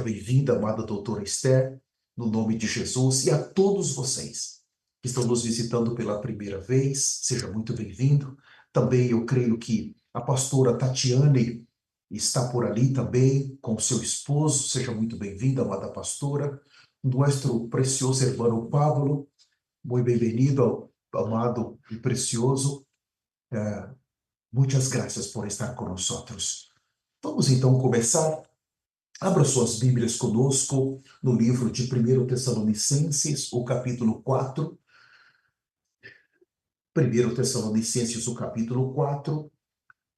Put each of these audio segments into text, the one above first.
Seja bem-vinda, amada doutora Esther, no nome de Jesus, e a todos vocês que estão nos visitando pela primeira vez, seja muito bem-vindo. Também eu creio que a pastora Tatiane está por ali também, com seu esposo, seja muito bem-vinda, amada pastora. Nosso precioso irmão Pablo, muito bem-vindo, amado e precioso. Muitas graças por estar conosco. Vamos então começar. Abra suas Bíblias conosco no livro de 1 Tessalonicenses, o capítulo 4. 1 Tessalonicenses, o capítulo 4.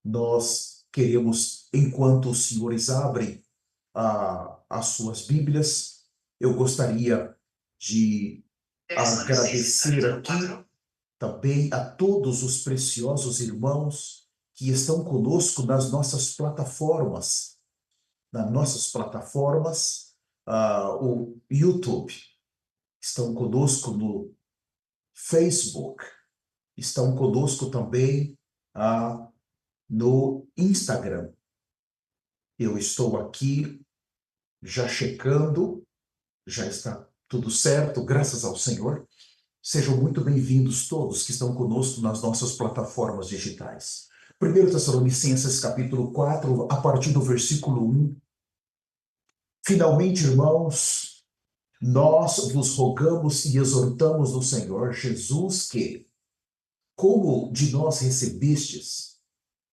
Nós queremos, enquanto os senhores abrem as suas Bíblias, eu gostaria de agradecer aqui também a todos os preciosos irmãos que estão conosco nas nossas plataformas. O YouTube, estão conosco no Facebook, estão conosco também no Instagram. Eu estou aqui já checando, já está tudo certo, graças ao Senhor. Sejam muito bem-vindos todos que estão conosco nas nossas plataformas digitais. 1 Tessalonicenses, capítulo 4, a partir do versículo 1. Finalmente, irmãos, nós vos rogamos e exortamos no Senhor Jesus que, como de nós recebestes,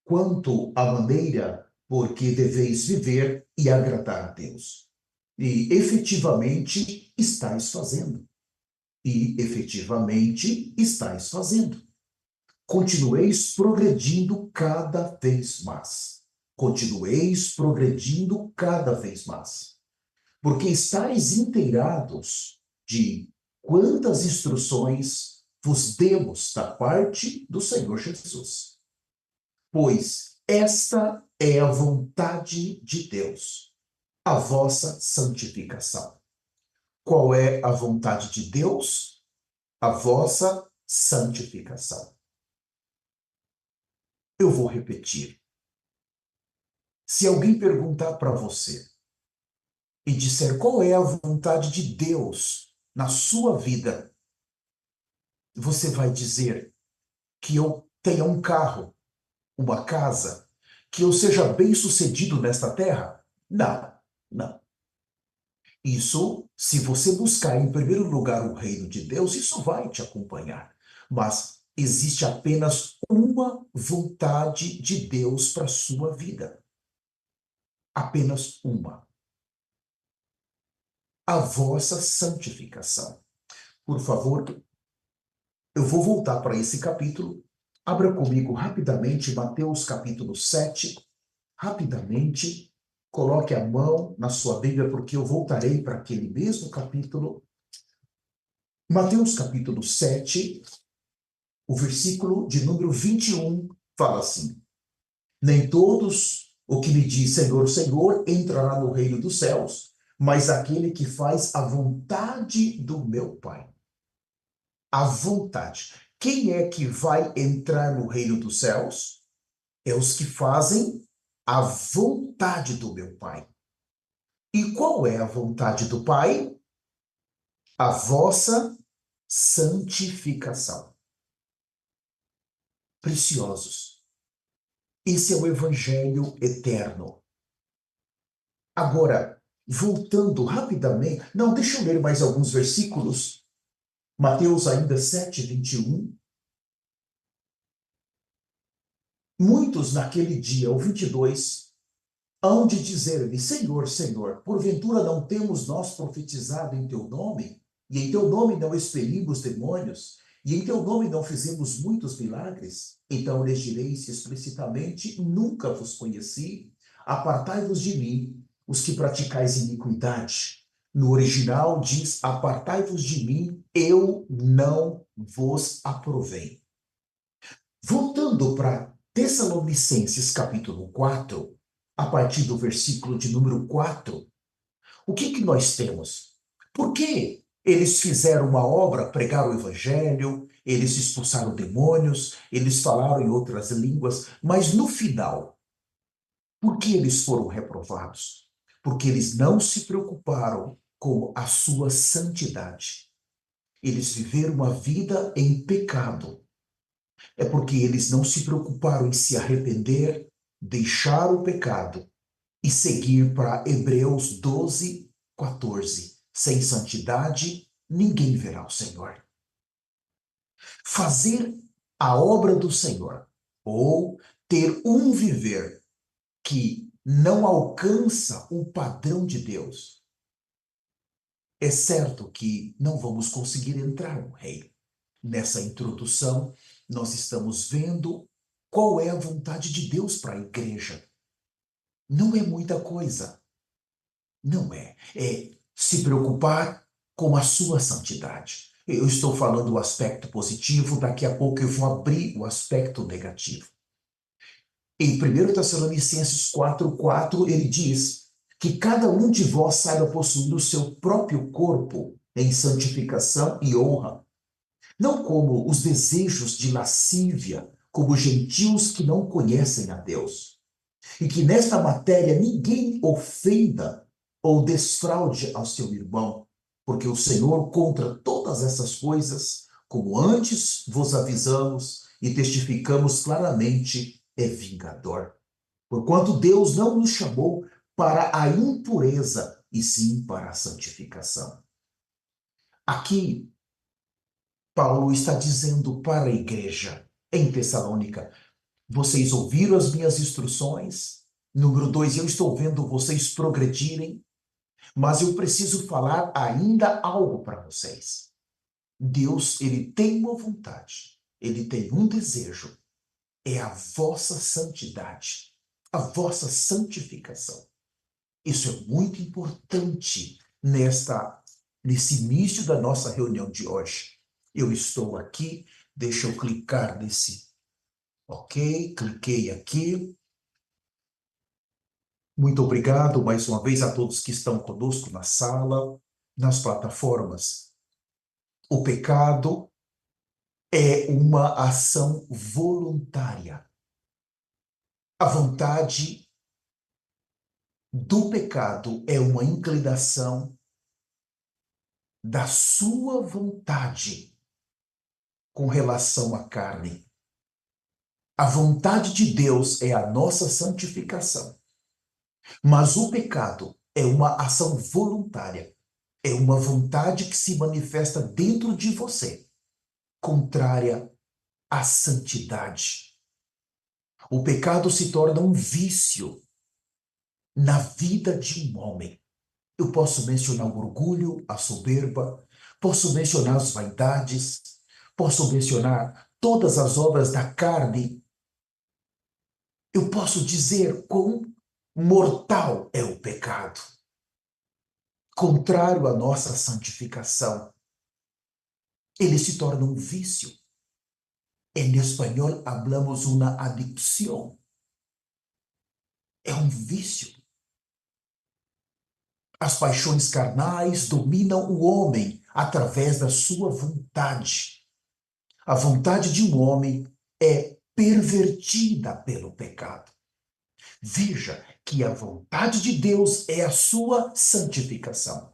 quanto à maneira por que deveis viver e agradar a Deus. E efetivamente estáis fazendo. Continueis progredindo cada vez mais. Porque estáis inteirados de quantas instruções vos demos da parte do Senhor Jesus. Pois esta é a vontade de Deus, a vossa santificação. Qual é a vontade de Deus? A vossa santificação. Eu vou repetir. Se alguém perguntar para você e disser qual é a vontade de Deus na sua vida, você vai dizer que eu tenha um carro, uma casa, que eu seja bem-sucedido nesta terra? Não. Isso, se você buscar em primeiro lugar o reino de Deus, isso vai te acompanhar. Mas existe apenas uma vontade de Deus para a sua vida. Apenas uma. A vossa santificação. Por favor, eu vou voltar para esse capítulo. Abra comigo rapidamente Mateus capítulo 7. Rapidamente, coloque a mão na sua Bíblia, porque eu voltarei para aquele mesmo capítulo. Mateus capítulo 7, o versículo de número 21, fala assim: Nem todos o que me diz Senhor, Senhor, entrará no reino dos céus, mas aquele que faz a vontade do meu Pai. A vontade. Quem é que vai entrar no reino dos céus? É os que fazem a vontade do meu Pai. E qual é a vontade do Pai? A vossa santificação. Preciosos. Esse é o Evangelho eterno. Agora, voltando rapidamente, não, deixa eu ler mais alguns versículos. Mateus ainda 7, 21. Muitos naquele dia, o 22, hão de dizer-lhe, Senhor, Senhor, porventura não temos nós profetizado em teu nome? E em teu nome não expelimos demônios? E em teu nome não fizemos muitos milagres? Então lhes direis explicitamente, nunca vos conheci, apartai-vos de mim, os que praticais iniquidade. No original diz, apartai-vos de mim, eu não vos aprovei. Voltando para Tessalonicenses capítulo 4, a partir do versículo de número 4, o que nós temos? Por que eles fizeram uma obra, pregaram o evangelho, eles expulsaram demônios, eles falaram em outras línguas, mas no final, por que eles foram reprovados? porque eles não se preocuparam com a sua santidade. Eles viveram uma vida em pecado. É porque eles não se preocuparam em se arrepender, deixar o pecado e seguir para Hebreus 12, 14. Sem santidade, ninguém verá o Senhor. Fazer a obra do Senhor, ou ter um viver que não alcança o padrão de Deus, é certo que não vamos conseguir entrar no reino. Nessa introdução, nós estamos vendo qual é a vontade de Deus para a igreja. Não é muita coisa. Não é. É se preocupar com a sua santidade. Eu estou falando o aspecto positivo, daqui a pouco eu vou abrir o aspecto negativo. Em 1 Tessalonicenses 4:4, ele diz que cada um de vós saiba possuir o seu próprio corpo em santificação e honra, não como os desejos de lascívia, como gentios que não conhecem a Deus. E que nesta matéria ninguém ofenda ou desfraude ao seu irmão, porque o Senhor, contra todas essas coisas, como antes vos avisamos e testificamos claramente, é vingador. Porquanto Deus não nos chamou para a impureza, e sim para a santificação. Aqui, Paulo está dizendo para a igreja em Tessalônica: vocês ouviram as minhas instruções? Número 2, eu estou vendo vocês progredirem, mas eu preciso falar ainda algo para vocês. Deus, ele tem uma vontade, ele tem um desejo, é a vossa santidade, a vossa santificação. Isso é muito importante nesse início da nossa reunião de hoje. Eu estou aqui, deixa eu clicar nesse, ok, cliquei aqui. Muito obrigado mais uma vez a todos que estão conosco na sala, nas plataformas. O pecado é uma ação voluntária. A vontade do pecado é uma inclinação da sua vontade com relação à carne. A vontade de Deus é a nossa santificação. Mas o pecado é uma ação voluntária. É uma vontade que se manifesta dentro de você, contrária à santidade. O pecado se torna um vício na vida de um homem. Eu posso mencionar o orgulho, a soberba, posso mencionar as vaidades, posso mencionar todas as obras da carne. Eu posso dizer quão mortal é o pecado, contrário à nossa santificação. Ele se torna um vício. En espanhol hablamos una adicción. É um vício. As paixões carnais dominam o homem através da sua vontade. A vontade de um homem é pervertida pelo pecado. Veja que a vontade de Deus é a sua santificação.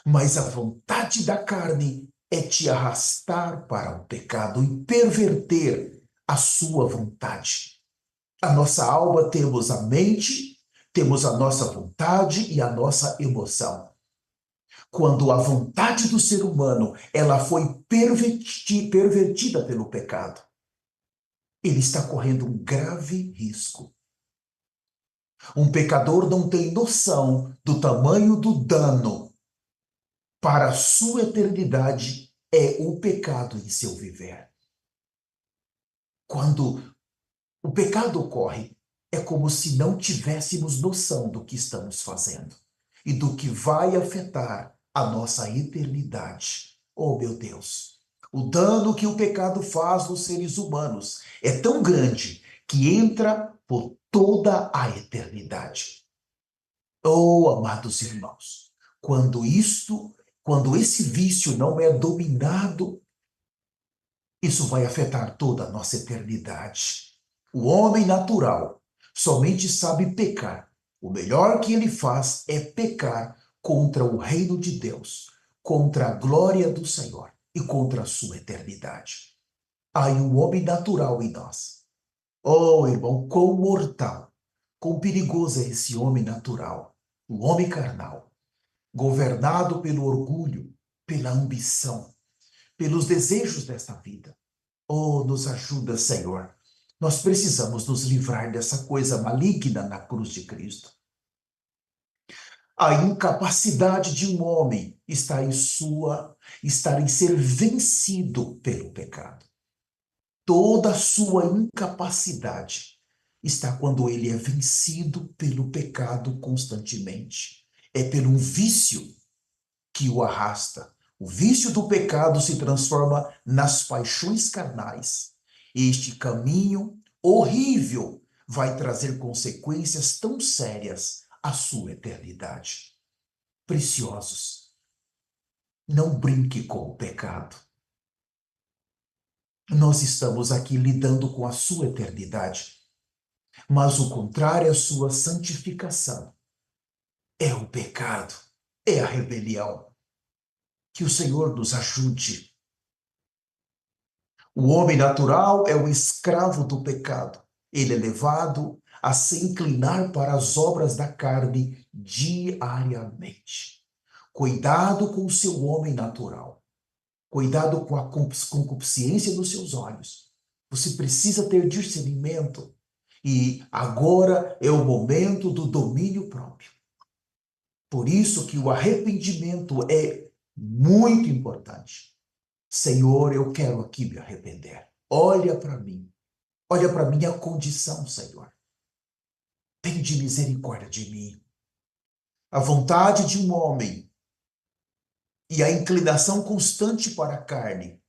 Mas a vontade da carne é te arrastar para o pecado e perverter a sua vontade. A nossa alma, temos a mente, temos a nossa vontade e a nossa emoção. Quando a vontade do ser humano ela foi pervertida pelo pecado, ele está correndo um grave risco. Um pecador não tem noção do tamanho do dano para a sua eternidade é o pecado em seu viver. Quando o pecado ocorre, é como se não tivéssemos noção do que estamos fazendo e do que vai afetar a nossa eternidade. Oh, meu Deus! O dano que o pecado faz nos seres humanos é tão grande que entra por toda a eternidade. Oh, amados irmãos, quando esse vício não é dominado, isso vai afetar toda a nossa eternidade. O homem natural somente sabe pecar O melhor que ele faz é pecar contra o reino de Deus, contra a glória do Senhor e contra a sua eternidade. Há um homem natural em nós. Oh, irmão, quão mortal, quão perigoso é esse homem natural, o homem carnal, governado pelo orgulho, pela ambição, pelos desejos desta vida. Oh, nos ajuda, Senhor. Nós precisamos nos livrar dessa coisa maligna na cruz de Cristo. A incapacidade de um homem está em ser vencido pelo pecado. Toda a sua incapacidade está quando ele é vencido pelo pecado constantemente. É pelo vício que o arrasta. O vício do pecado se transforma nas paixões carnais. Este caminho horrível vai trazer consequências tão sérias à sua eternidade. Preciosos, não brinque com o pecado. Nós estamos aqui lidando com a sua eternidade, mas o contrário é a sua santificação. É o pecado, é a rebelião. Que o Senhor nos ajude. O homem natural é o escravo do pecado. Ele é levado a se inclinar para as obras da carne diariamente. Cuidado com o seu homem natural. Cuidado com a concupiscência dos seus olhos. Você precisa ter discernimento. E agora é o momento do domínio próprio. Por isso que o arrependimento é muito importante. Senhor, eu quero aqui me arrepender. Olha para mim. Olha para minha condição, Senhor. Tende misericórdia de mim. A vontade de um homem e a inclinação constante para a carne.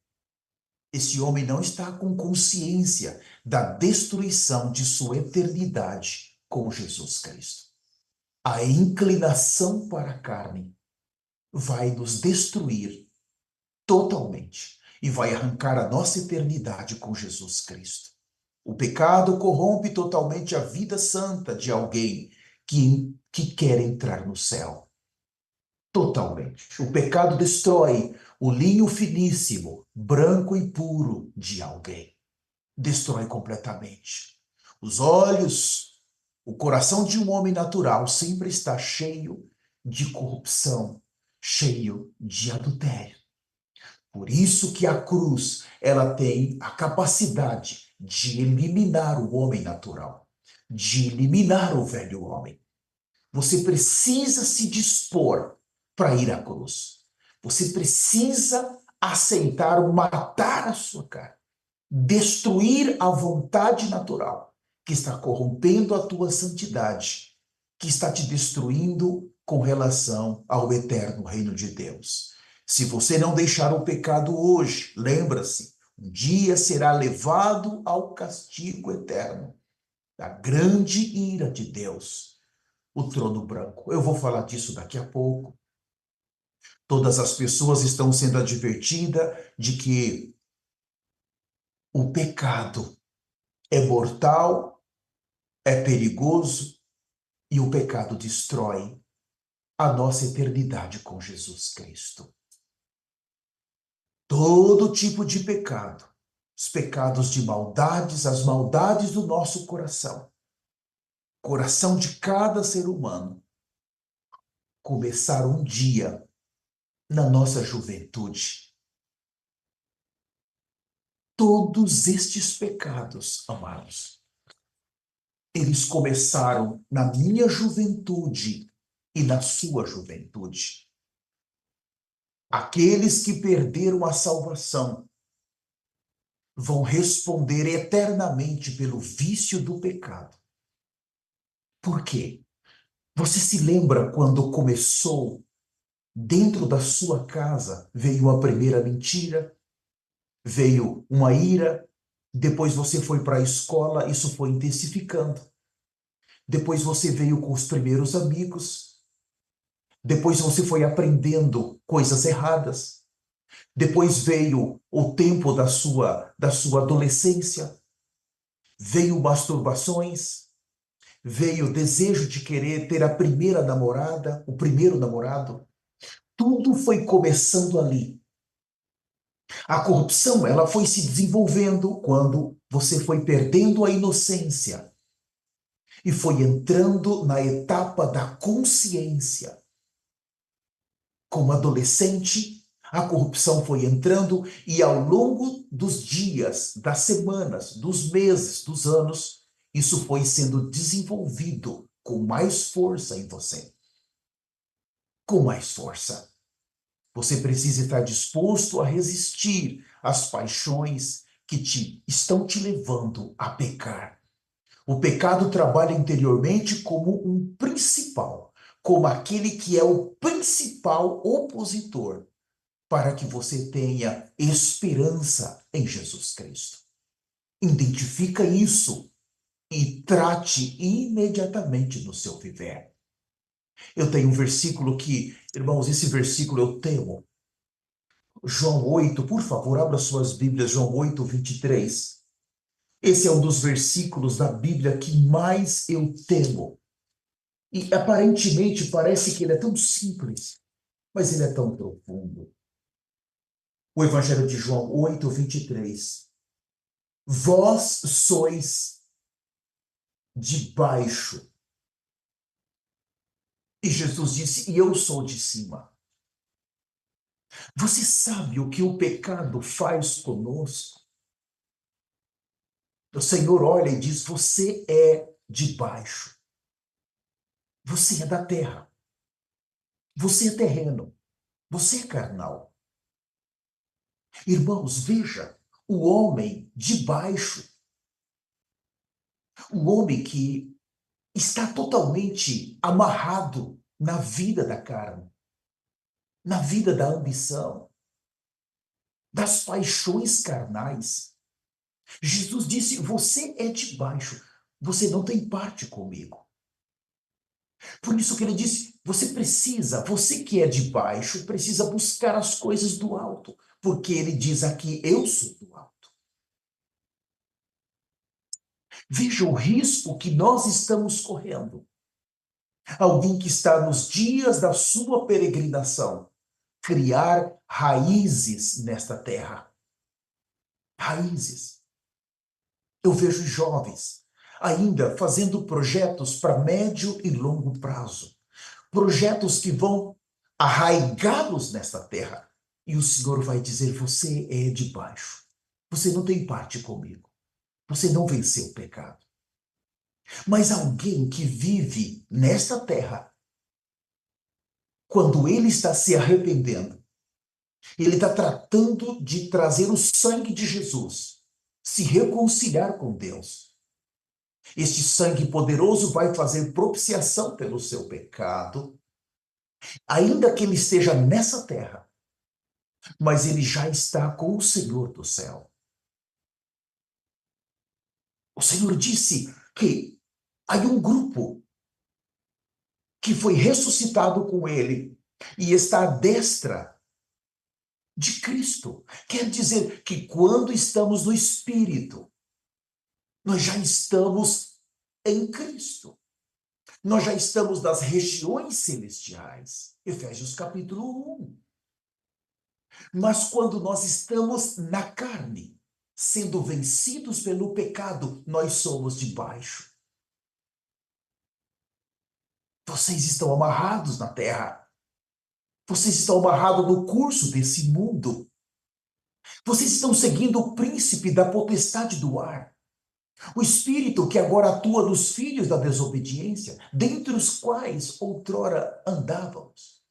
Esse homem não está com consciência da destruição de sua eternidade com Jesus Cristo. A inclinação para a carne vai nos destruir totalmente e vai arrancar a nossa eternidade com Jesus Cristo. O pecado corrompe totalmente a vida santa de alguém que quer entrar no céu. Totalmente. O pecado destrói o linho finíssimo, branco e puro de alguém. Destrói completamente. Os olhos, o coração de um homem natural sempre está cheio de corrupção, cheio de adultério. Por isso que a cruz, ela tem a capacidade de eliminar o homem natural, de eliminar o velho homem. Você precisa se dispor para ir à cruz. Você precisa aceitar matar a sua carne, destruir a vontade natural que está corrompendo a tua santidade, que está te destruindo com relação ao eterno reino de Deus. Se você não deixar o pecado hoje, lembra-se, um dia será levado ao castigo eterno, da grande ira de Deus, o trono branco. Eu vou falar disso daqui a pouco. Todas as pessoas estão sendo advertidas de que o pecado é mortal, é perigoso e o pecado destrói a nossa eternidade com Jesus Cristo. Todo tipo de pecado, os pecados de maldades, as maldades do nosso coração de cada ser humano, começaram um dia na nossa juventude. Todos estes pecados, amados, eles começaram na minha juventude e na sua juventude. Aqueles que perderam a salvação vão responder eternamente pelo vício do pecado. Por quê? Você se lembra quando começou, dentro da sua casa, veio a primeira mentira, veio uma ira, depois você foi para a escola, isso foi intensificando. Depois você veio com os primeiros amigos. Depois você foi aprendendo coisas erradas. Depois veio o tempo da sua adolescência. Veio masturbações. veio o desejo de querer ter a primeira namorada, o primeiro namorado. Tudo foi começando ali. A corrupção, ela foi se desenvolvendo quando você foi perdendo a inocência e foi entrando na etapa da consciência. Como adolescente, a corrupção foi entrando e ao longo dos dias, das semanas, dos meses, dos anos, isso foi sendo desenvolvido com mais força em você. Com mais força. Você precisa estar disposto a resistir às paixões que estão te levando a pecar. O pecado trabalha interiormente como um principal, como aquele que é o principal opositor para que você tenha esperança em Jesus Cristo. Identifica isso e trate imediatamente no seu viver. Eu tenho um versículo que, irmãos, esse versículo eu temo. João 8, por favor, abra suas Bíblias, João 8, 23. Esse é um dos versículos da Bíblia que mais eu temo. E aparentemente parece que ele é tão simples, mas ele é tão profundo. O Evangelho de João 8, 23. Vós sois de baixo. E Jesus disse, e eu sou de cima. Você sabe o que o pecado faz conosco? O Senhor olha e diz, você é de baixo. Você é da terra. Você é terreno. Você é carnal. Irmãos, veja, o homem de baixo, o homem que está totalmente amarrado na vida da carne, na vida da ambição, das paixões carnais. Jesus disse: você é de baixo, você não tem parte comigo. Por isso que ele disse: você que é de baixo, precisa buscar as coisas do alto, porque ele diz aqui: eu sou do alto. Veja o risco que nós estamos correndo. Alguém que está nos dias da sua peregrinação, criar raízes nesta terra. Raízes. Eu vejo jovens ainda fazendo projetos para médio e longo prazo. Projetos que vão arraigá-los nesta terra. E o Senhor vai dizer: você é de baixo. Você não tem parte comigo. Você não venceu o pecado. Mas alguém que vive nesta terra, quando ele está se arrependendo, ele está tratando de trazer o sangue de Jesus, se reconciliar com Deus. Este sangue poderoso vai fazer propiciação pelo seu pecado, ainda que ele esteja nessa terra, mas ele já está com o Senhor do céu. O Senhor disse que há um grupo que foi ressuscitado com ele e está à destra de Cristo. Quer dizer que quando estamos no Espírito, nós já estamos em Cristo. Nós já estamos nas regiões celestiais. Efésios capítulo 1. Mas quando nós estamos na carne, sendo vencidos pelo pecado, nós somos de baixo. Vocês estão amarrados na terra. Vocês estão amarrados no curso desse mundo. Vocês estão seguindo o príncipe da potestade do ar. O espírito que agora atua nos filhos da desobediência, dentre os quais outrora andávamos.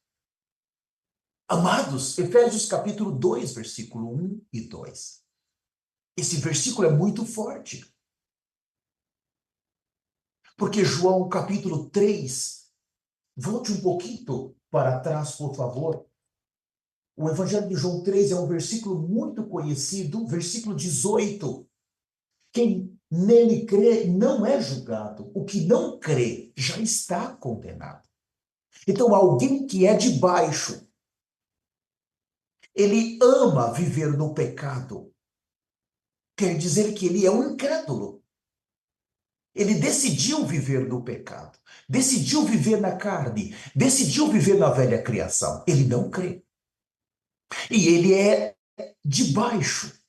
Amados, Efésios capítulo 2, versículo 1 e 2. Esse versículo é muito forte. Porque João capítulo 3, volte um pouquinho para trás, por favor. O Evangelho de João 3 é um versículo muito conhecido, versículo 18. Quem nele crê não é julgado. O que não crê já está condenado. Então, alguém que é de baixo, ele ama viver no pecado. Quer dizer que ele é um incrédulo. Ele decidiu viver no pecado, decidiu viver na carne, decidiu viver na velha criação. Ele não crê. E ele é de baixo.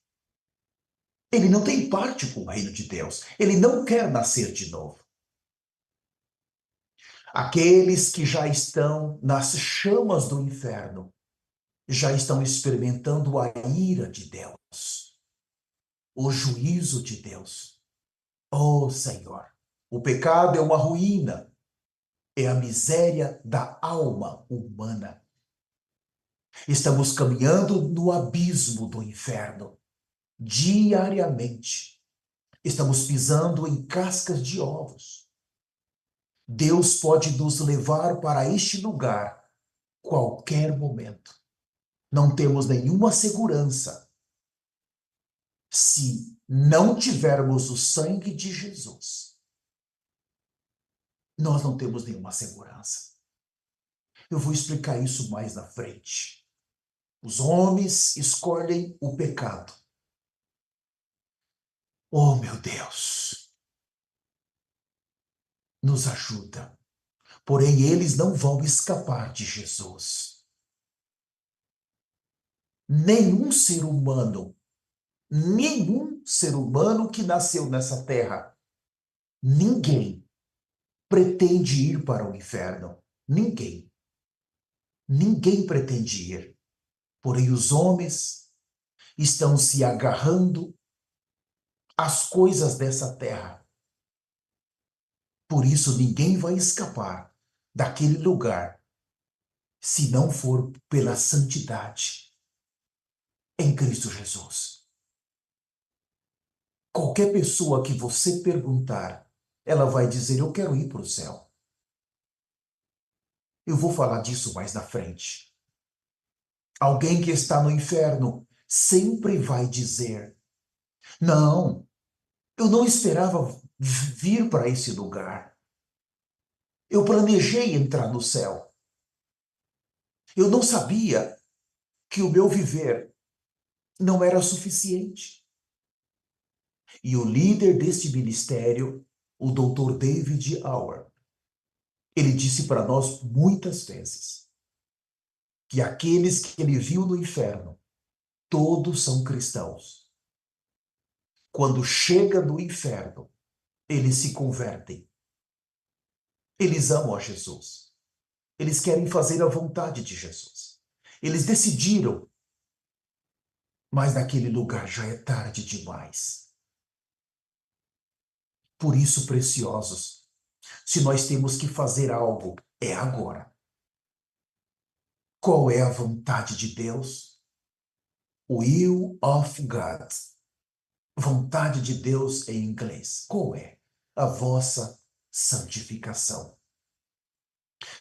Ele não tem parte com o reino de Deus. Ele não quer nascer de novo. Aqueles que já estão nas chamas do inferno já estão experimentando a ira de Deus, o juízo de Deus. Oh, Senhor, o pecado é uma ruína, é a miséria da alma humana. Estamos caminhando no abismo do inferno, diariamente. Estamos pisando em cascas de ovos. Deus pode nos levar para este lugar qualquer momento. Não temos nenhuma segurança se não tivermos o sangue de Jesus. Nós não temos nenhuma segurança. Eu vou explicar isso mais na frente. Os homens escolhem o pecado. Oh, meu Deus, nos ajuda. Porém, eles não vão escapar de Jesus. Nenhum ser humano que nasceu nessa terra, ninguém pretende ir para o inferno. Ninguém. Ninguém pretende ir. Porém, os homens estão se agarrando às coisas dessa terra. Por isso, ninguém vai escapar daquele lugar se não for pela santidade em Cristo Jesus. Qualquer pessoa que você perguntar, ela vai dizer: eu quero ir para o céu. Eu vou falar disso mais na frente. Alguém que está no inferno sempre vai dizer: não, eu não esperava vir para esse lugar. Eu planejei entrar no céu. Eu não sabia que o meu viver não era suficiente. E o líder deste ministério, o Dr. David Howard, ele disse para nós muitas vezes que aqueles que ele viu no inferno, todos são cristãos. Quando chega no inferno, eles se convertem. Eles amam a Jesus. Eles querem fazer a vontade de Jesus. Eles decidiram, mas naquele lugar já é tarde demais. Por isso, preciosos, se nós temos que fazer algo, é agora. Qual é a vontade de Deus? Will of God. Vontade de Deus em inglês. Qual é? A vossa santificação.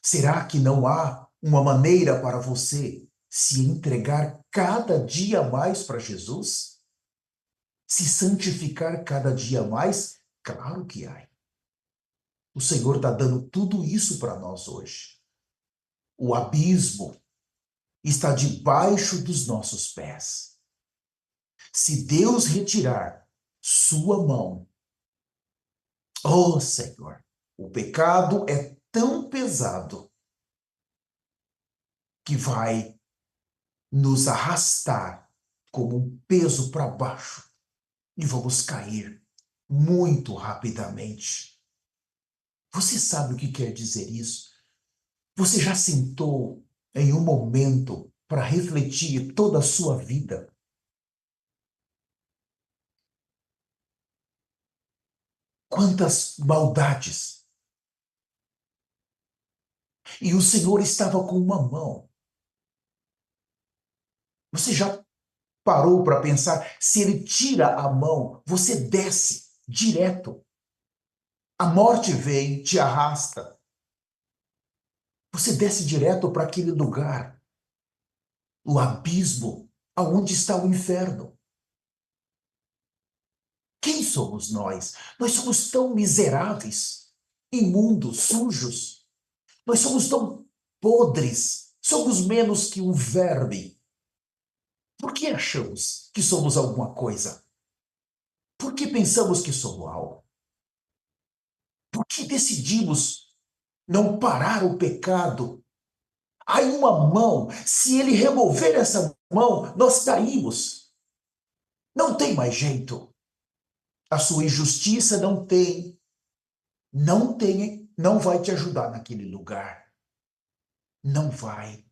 Será que não há uma maneira para você se entregar cada dia mais para Jesus? Se santificar cada dia mais? Claro que há. O Senhor está dando tudo isso para nós hoje. O abismo está debaixo dos nossos pés. Se Deus retirar sua mão, oh Senhor, o pecado é tão pesado que vai nos arrastar como um peso para baixo e vamos cair muito rapidamente. Você sabe o que quer dizer isso? Você já sentou em um momento para refletir toda a sua vida? Quantas maldades! E o Senhor estava com uma mão. Você já parou para pensar, se ele tira a mão, você desce direto. A morte vem, te arrasta. Você desce direto para aquele lugar, o abismo, aonde está o inferno. Quem somos nós? Nós somos tão miseráveis, imundos, sujos. Nós somos tão podres. Somos menos que um verme. Por que achamos que somos alguma coisa? Por que pensamos que somos algo? Por que decidimos não parar o pecado? Há uma mão, se ele remover essa mão, nós caímos. Não tem mais jeito. A sua injustiça não vai te ajudar naquele lugar. Não vai.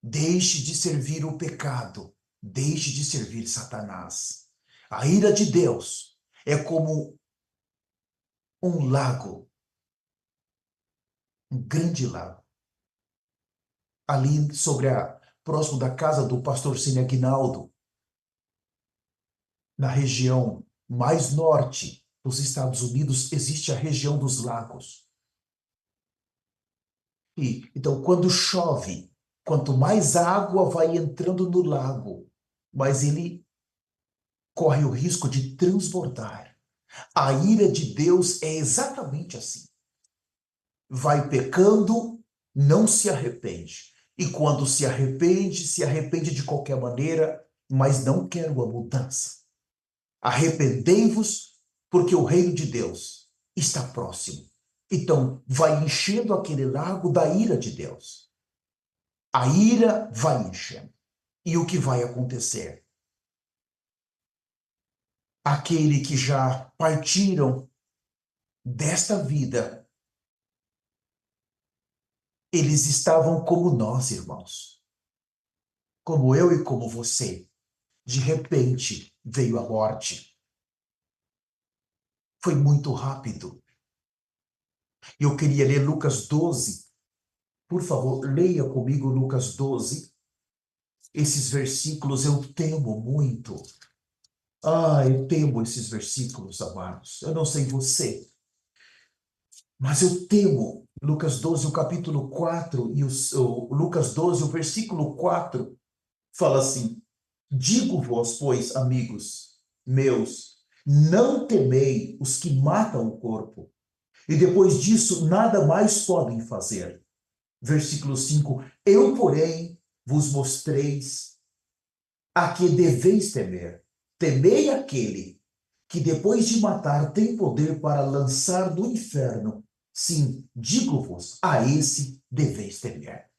Deixe de servir o pecado. Deixe de servir Satanás. A ira de Deus é como um lago, um grande lago. Ali próximo da casa do pastor Cine Aguinaldo, na região mais norte dos Estados Unidos, existe a região dos lagos. E então, quando chove, quanto mais água vai entrando no lago, mais ele corre o risco de transbordar. A ira de Deus é exatamente assim. Vai pecando, não se arrepende. E quando se arrepende de qualquer maneira, mas não quer uma mudança. Arrependei-vos, porque o reino de Deus está próximo. Então, vai enchendo aquele lago da ira de Deus. A ira vai enchendo. E o que vai acontecer? Aquele que já partiram desta vida, eles estavam como nós, irmãos. Como eu e como você. De repente veio a morte. Foi muito rápido. Eu queria ler Lucas 12. Por favor, leia comigo Lucas 12. Esses versículos eu temo muito. Eu temo esses versículos, amados. Eu não sei você, mas eu temo. Lucas 12, o capítulo 4, o Lucas 12, o versículo 4, fala assim: Digo-vos, pois, amigos meus, não temei os que matam o corpo, e depois disso nada mais podem fazer. Versículo 5, eu, porém, vos mostreis a que deveis temer. Temei aquele que depois de matar tem poder para lançar no inferno. Sim, digo-vos, a esse deveis temer.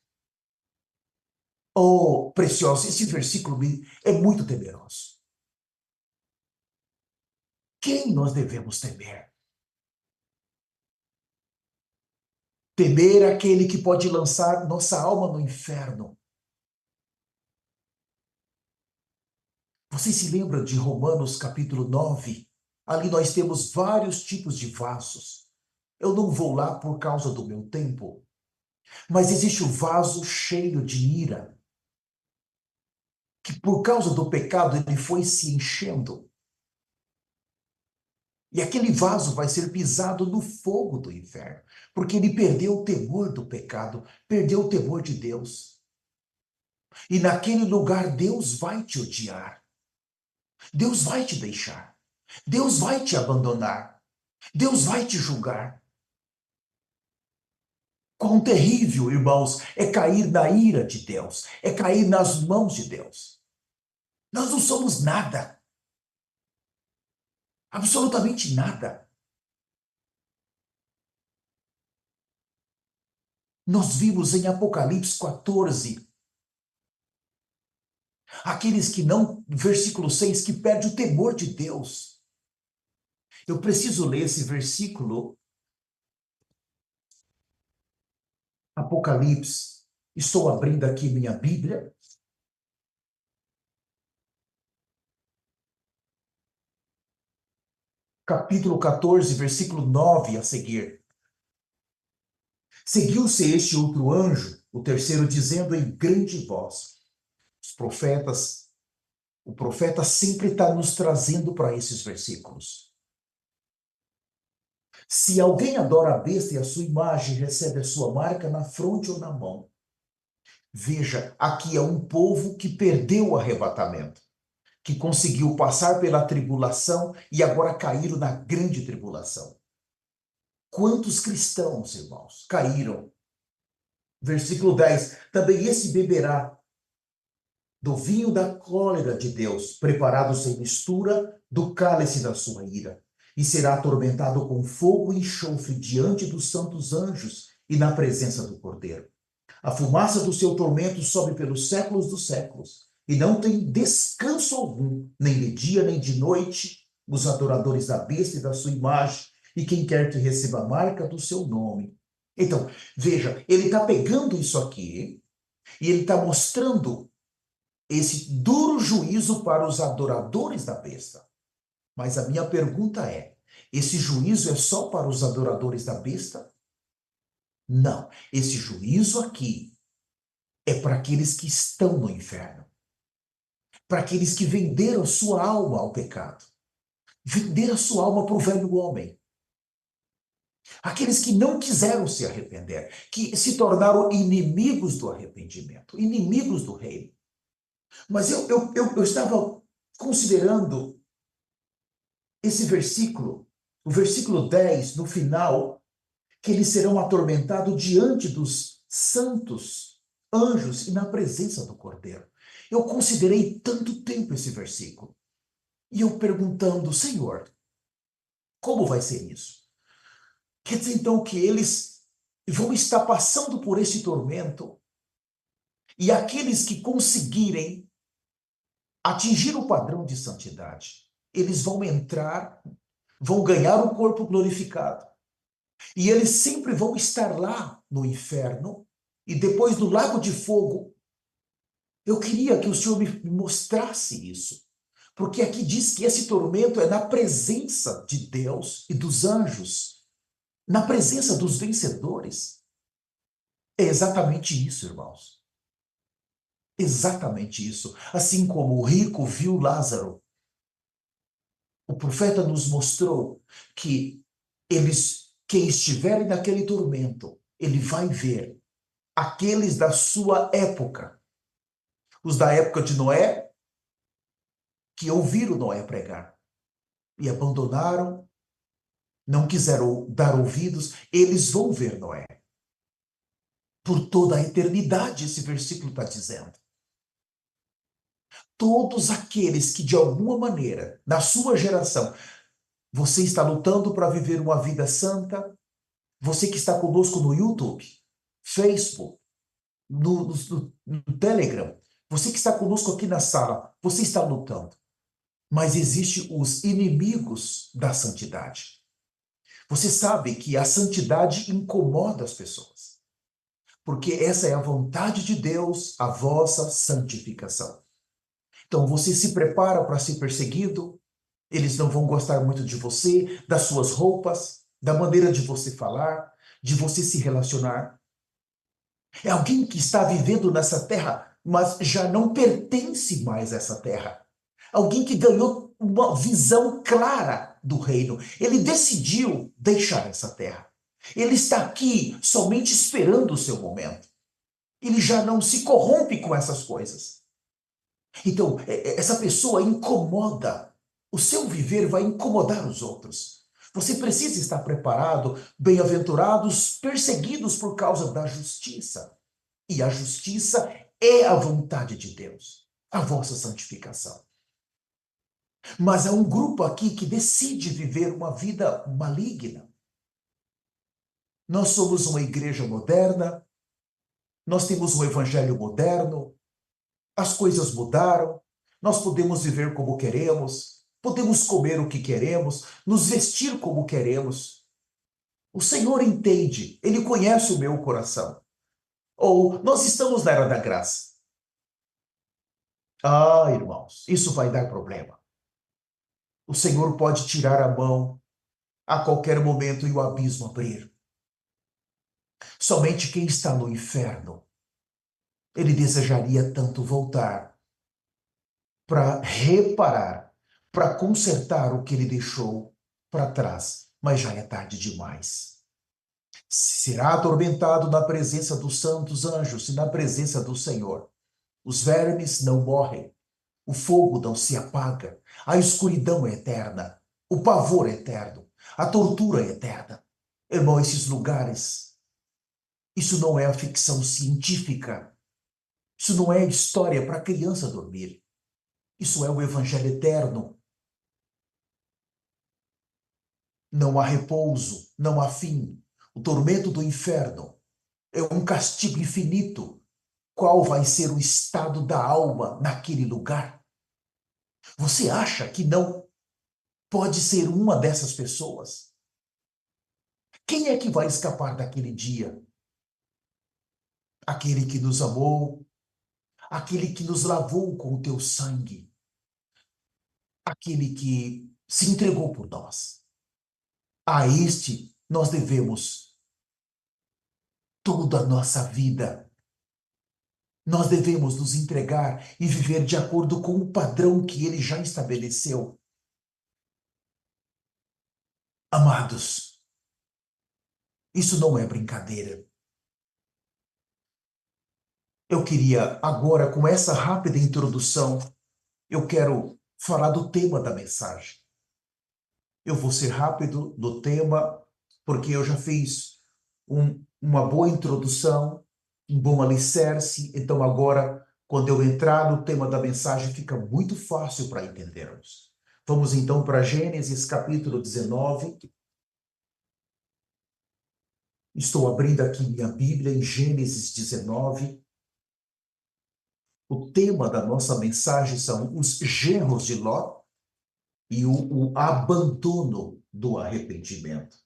Oh, precioso, esse versículo é muito temeroso. Quem nós devemos temer? Temer aquele que pode lançar nossa alma no inferno. Vocês se lembram de Romanos capítulo 9? Ali nós temos vários tipos de vasos. Eu não vou lá por causa do meu tempo, mas existe o vaso cheio de ira, que por causa do pecado ele foi se enchendo. E aquele vaso vai ser pisado no fogo do inferno, porque ele perdeu o temor do pecado, perdeu o temor de Deus. E naquele lugar Deus vai te odiar. Deus vai te deixar. Deus vai te abandonar. Deus vai te julgar. Quão terrível, irmãos, é cair na ira de Deus, é cair nas mãos de Deus. Nós não somos nada. Absolutamente nada. Nós vimos em Apocalipse 14, aqueles que não, versículo 6, que perde o temor de Deus. Eu preciso ler esse versículo, Apocalipse. Estou abrindo aqui minha Bíblia. Capítulo 14, versículo 9 a seguir. Seguiu-se este outro anjo, o terceiro, dizendo em grande voz. O profeta sempre está nos trazendo para esses versículos. Se alguém adora a besta e a sua imagem, recebe a sua marca na fronte ou na mão. Veja, aqui é um povo que perdeu o arrebatamento, que conseguiu passar pela tribulação e agora caíram na grande tribulação. Quantos cristãos, irmãos, caíram? Versículo 10. Também esse beberá do vinho da cólera de Deus, preparado sem mistura, do cálice da sua ira. e será atormentado com fogo e enxofre diante dos santos anjos e na presença do Cordeiro. A fumaça do seu tormento sobe pelos séculos dos séculos, e não tem descanso algum, nem de dia nem de noite, os adoradores da besta e da sua imagem, e quem quer que receba a marca do seu nome. Então, veja, ele está pegando isso aqui, e ele está mostrando esse duro juízo para os adoradores da besta. Mas a minha pergunta é: esse juízo é só para os adoradores da besta? Não. Esse juízo aqui é para aqueles que estão no inferno. Para aqueles que venderam sua alma ao pecado. Venderam sua alma para o velho homem. Aqueles que não quiseram se arrepender. Que se tornaram inimigos do arrependimento. Inimigos do reino. Mas eu estava considerando esse versículo. O versículo 10, no final, que eles serão atormentados diante dos santos anjos e na presença do Cordeiro. Eu considerei tanto tempo esse versículo. E eu perguntando, Senhor, como vai ser isso? Quer dizer então que eles vão estar passando por esse tormento e aqueles que conseguirem atingir o padrão de santidade, eles vão entrar, vão ganhar o corpo glorificado. E eles sempre vão estar lá no inferno e depois do lago de fogo. Eu queria que o Senhor me mostrasse isso. Porque aqui diz que esse tormento é na presença de Deus e dos anjos, na presença dos vencedores. É exatamente isso, irmãos. Exatamente isso. Assim como o rico viu Lázaro, o profeta nos mostrou que quem estiverem naquele tormento, ele vai ver aqueles da sua época, os da época de Noé, que ouviram Noé pregar e abandonaram, não quiseram dar ouvidos, eles vão ver Noé. Por toda a eternidade, esse versículo está dizendo. Todos aqueles que, de alguma maneira, na sua geração, você está lutando para viver uma vida santa, você que está conosco no YouTube, Facebook, no Telegram, você que está conosco aqui na sala, você está lutando. Mas existem os inimigos da santidade. Você sabe que a santidade incomoda as pessoas. Porque essa é a vontade de Deus, a vossa santificação. Então você se prepara para ser perseguido, eles não vão gostar muito de você, das suas roupas, da maneira de você falar, de você se relacionar. É alguém que está vivendo nessa terra, mas já não pertence mais a essa terra. Alguém que ganhou uma visão clara do reino. Ele decidiu deixar essa terra. Ele está aqui somente esperando o seu momento. Ele já não se corrompe com essas coisas. Então, essa pessoa incomoda. O seu viver vai incomodar os outros. Você precisa estar preparado, bem-aventurados, perseguidos por causa da justiça. E a justiça é a vontade de Deus, a vossa santificação. Mas há um grupo aqui que decide viver uma vida maligna. Nós somos uma igreja moderna, nós temos um evangelho moderno, as coisas mudaram, nós podemos viver como queremos, podemos comer o que queremos, nos vestir como queremos. O Senhor entende, Ele conhece o meu coração. Ou nós estamos na era da graça. Ah, irmãos, isso vai dar problema. O Senhor pode tirar a mão a qualquer momento e o abismo abrir. Somente quem está no inferno, ele desejaria tanto voltar para reparar, para consertar o que ele deixou para trás, mas já é tarde demais. Será atormentado na presença dos santos anjos e na presença do Senhor. Os vermes não morrem, o fogo não se apaga, a escuridão é eterna, o pavor é eterno, a tortura é eterna. Irmão, esses lugares, isso não é a ficção científica, isso não é história para criança dormir, isso é o evangelho eterno. não há repouso, não há fim. O tormento do inferno é um castigo infinito. Qual vai ser o estado da alma naquele lugar? Você acha que não pode ser uma dessas pessoas? Quem é que vai escapar daquele dia? Aquele que nos amou, aquele que nos lavou com o teu sangue, aquele que se entregou por nós. A este nós devemos toda a nossa vida. Nós devemos nos entregar e viver de acordo com o padrão que ele já estabeleceu. Amados, isso não é brincadeira. Eu queria agora, com essa rápida introdução, eu quero falar do tema da mensagem. Eu vou ser rápido no tema, porque eu já fiz uma boa introdução, um bom alicerce. Então, agora, quando eu entrar no tema da mensagem, fica muito fácil para entendermos. Vamos então para Gênesis capítulo 19. Estou abrindo aqui minha Bíblia em Gênesis 19. O tema da nossa mensagem são os genros de Ló e o abandono do arrependimento.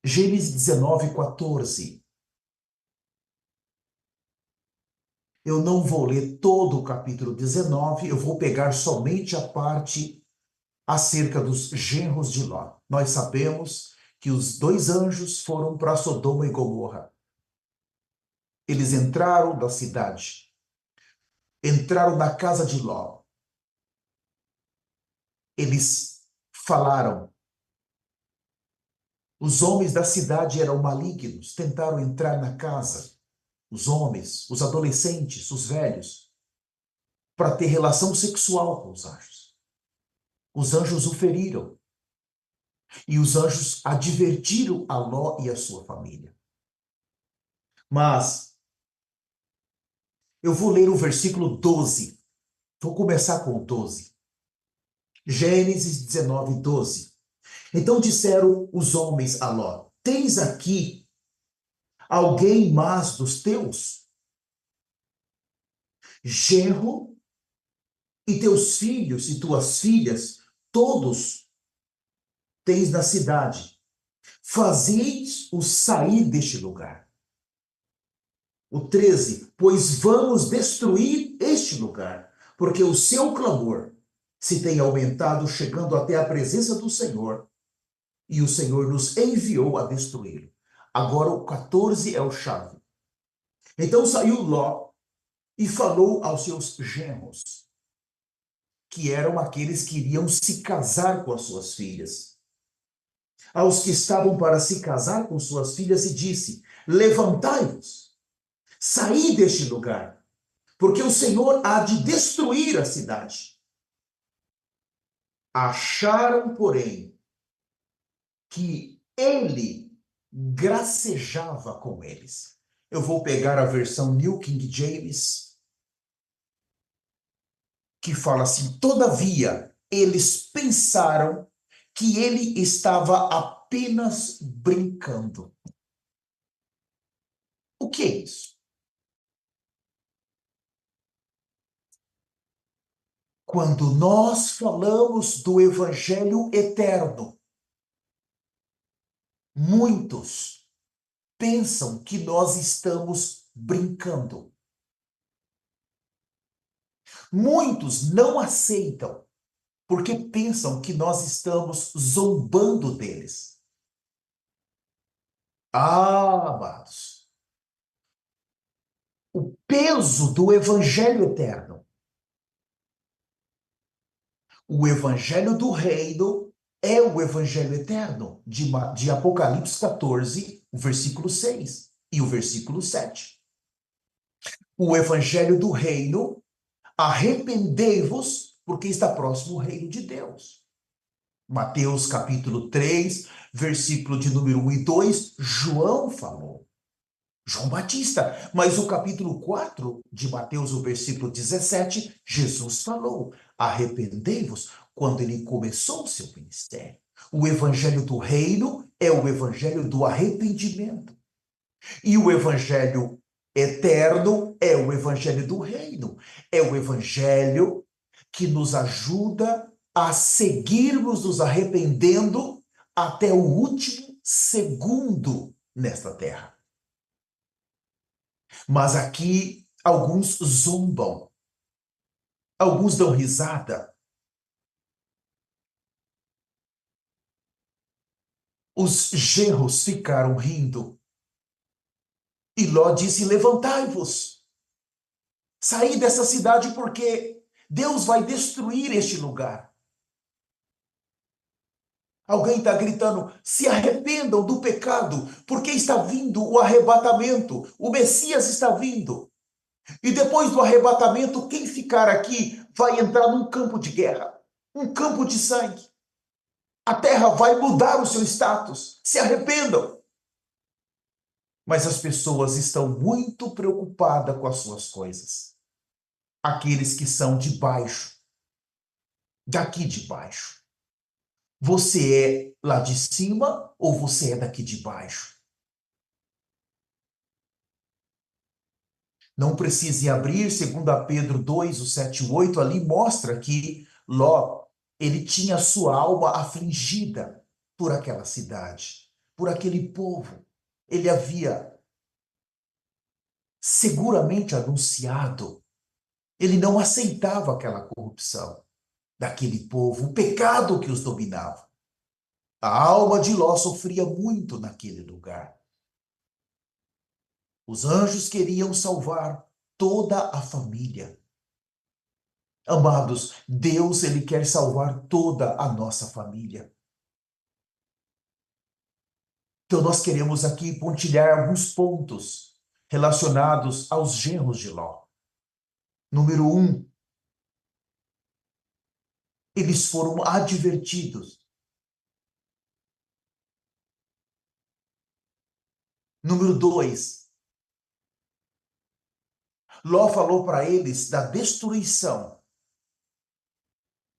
Gênesis 19, 14. Eu não vou ler todo o capítulo 19, eu vou pegar somente a parte acerca dos genros de Ló. Nós sabemos que os dois anjos foram para Sodoma e Gomorra. Eles entraram na cidade, entraram na casa de Ló. Eles falaram. Os homens da cidade eram malignos, tentaram entrar na casa. Os homens, os adolescentes, os velhos, para ter relação sexual com os anjos. Os anjos o feriram. E os anjos advertiram a Ló e a sua família. Mas eu vou ler o versículo 12. Vou começar com o 12. Gênesis 19, 12. Então disseram os homens a Ló: tens aqui alguém mais dos teus? Genro e teus filhos e tuas filhas, todos tens na cidade. Fazeis-os sair deste lugar. O 13, pois vamos destruir este lugar, porque o seu clamor se tem aumentado, chegando até a presença do Senhor, e o Senhor nos enviou a destruí-lo. Agora o 14 é o chave. Então saiu Ló e falou aos seus genros, que eram aqueles que iriam se casar com as suas filhas, aos que estavam para se casar com suas filhas, e disse: levantai-vos, saí deste lugar, porque o Senhor há de destruir a cidade. Acharam, porém, que ele gracejava com eles. Eu vou pegar a versão New King James, que fala assim: todavia, eles pensaram que ele estava apenas brincando. O que é isso? Quando nós falamos do Evangelho eterno, muitos pensam que nós estamos brincando. Muitos não aceitam, porque pensam que nós estamos zombando deles. Ah, amados, o peso do Evangelho eterno. O Evangelho do Reino é o Evangelho eterno, de Apocalipse 14, o versículo 6 e o versículo 7. O Evangelho do Reino, arrependei-vos, porque está próximo o reino de Deus. Mateus capítulo 3, versículo de número 1 e 2, João falou. João Batista. Mas o capítulo 4 de Mateus, o versículo 17, Jesus falou: arrependei-vos, quando ele começou o seu ministério. O evangelho do reino é o evangelho do arrependimento. E o evangelho eterno é o evangelho do reino. É o evangelho que nos ajuda a seguirmos nos arrependendo até o último segundo nesta terra. Mas aqui alguns zombam, alguns dão risada. Os genros ficaram rindo. E Ló disse: levantai-vos, saí dessa cidade porque Deus vai destruir este lugar. Alguém está gritando: se arrependam do pecado, porque está vindo o arrebatamento, o Messias está vindo. E depois do arrebatamento, quem ficar aqui vai entrar num campo de guerra, um campo de sangue. A terra vai mudar o seu status, se arrependam. Mas as pessoas estão muito preocupadas com as suas coisas. Aqueles que são de baixo, daqui de baixo. Você é lá de cima ou você é daqui de baixo? Não precise abrir, 2 Pedro 2, o 7 e 8, ali mostra que Ló, ele tinha sua alma afligida por aquela cidade, por aquele povo. Ele havia seguramente anunciado, ele não aceitava aquela corrupção daquele povo, o pecado que os dominava. A alma de Ló sofria muito naquele lugar. Os anjos queriam salvar toda a família. Amados, Deus, ele quer salvar toda a nossa família. Então nós queremos aqui pontilhar alguns pontos relacionados aos genros de Ló. Número 1, eles foram advertidos. Número 2, Ló falou para eles da destruição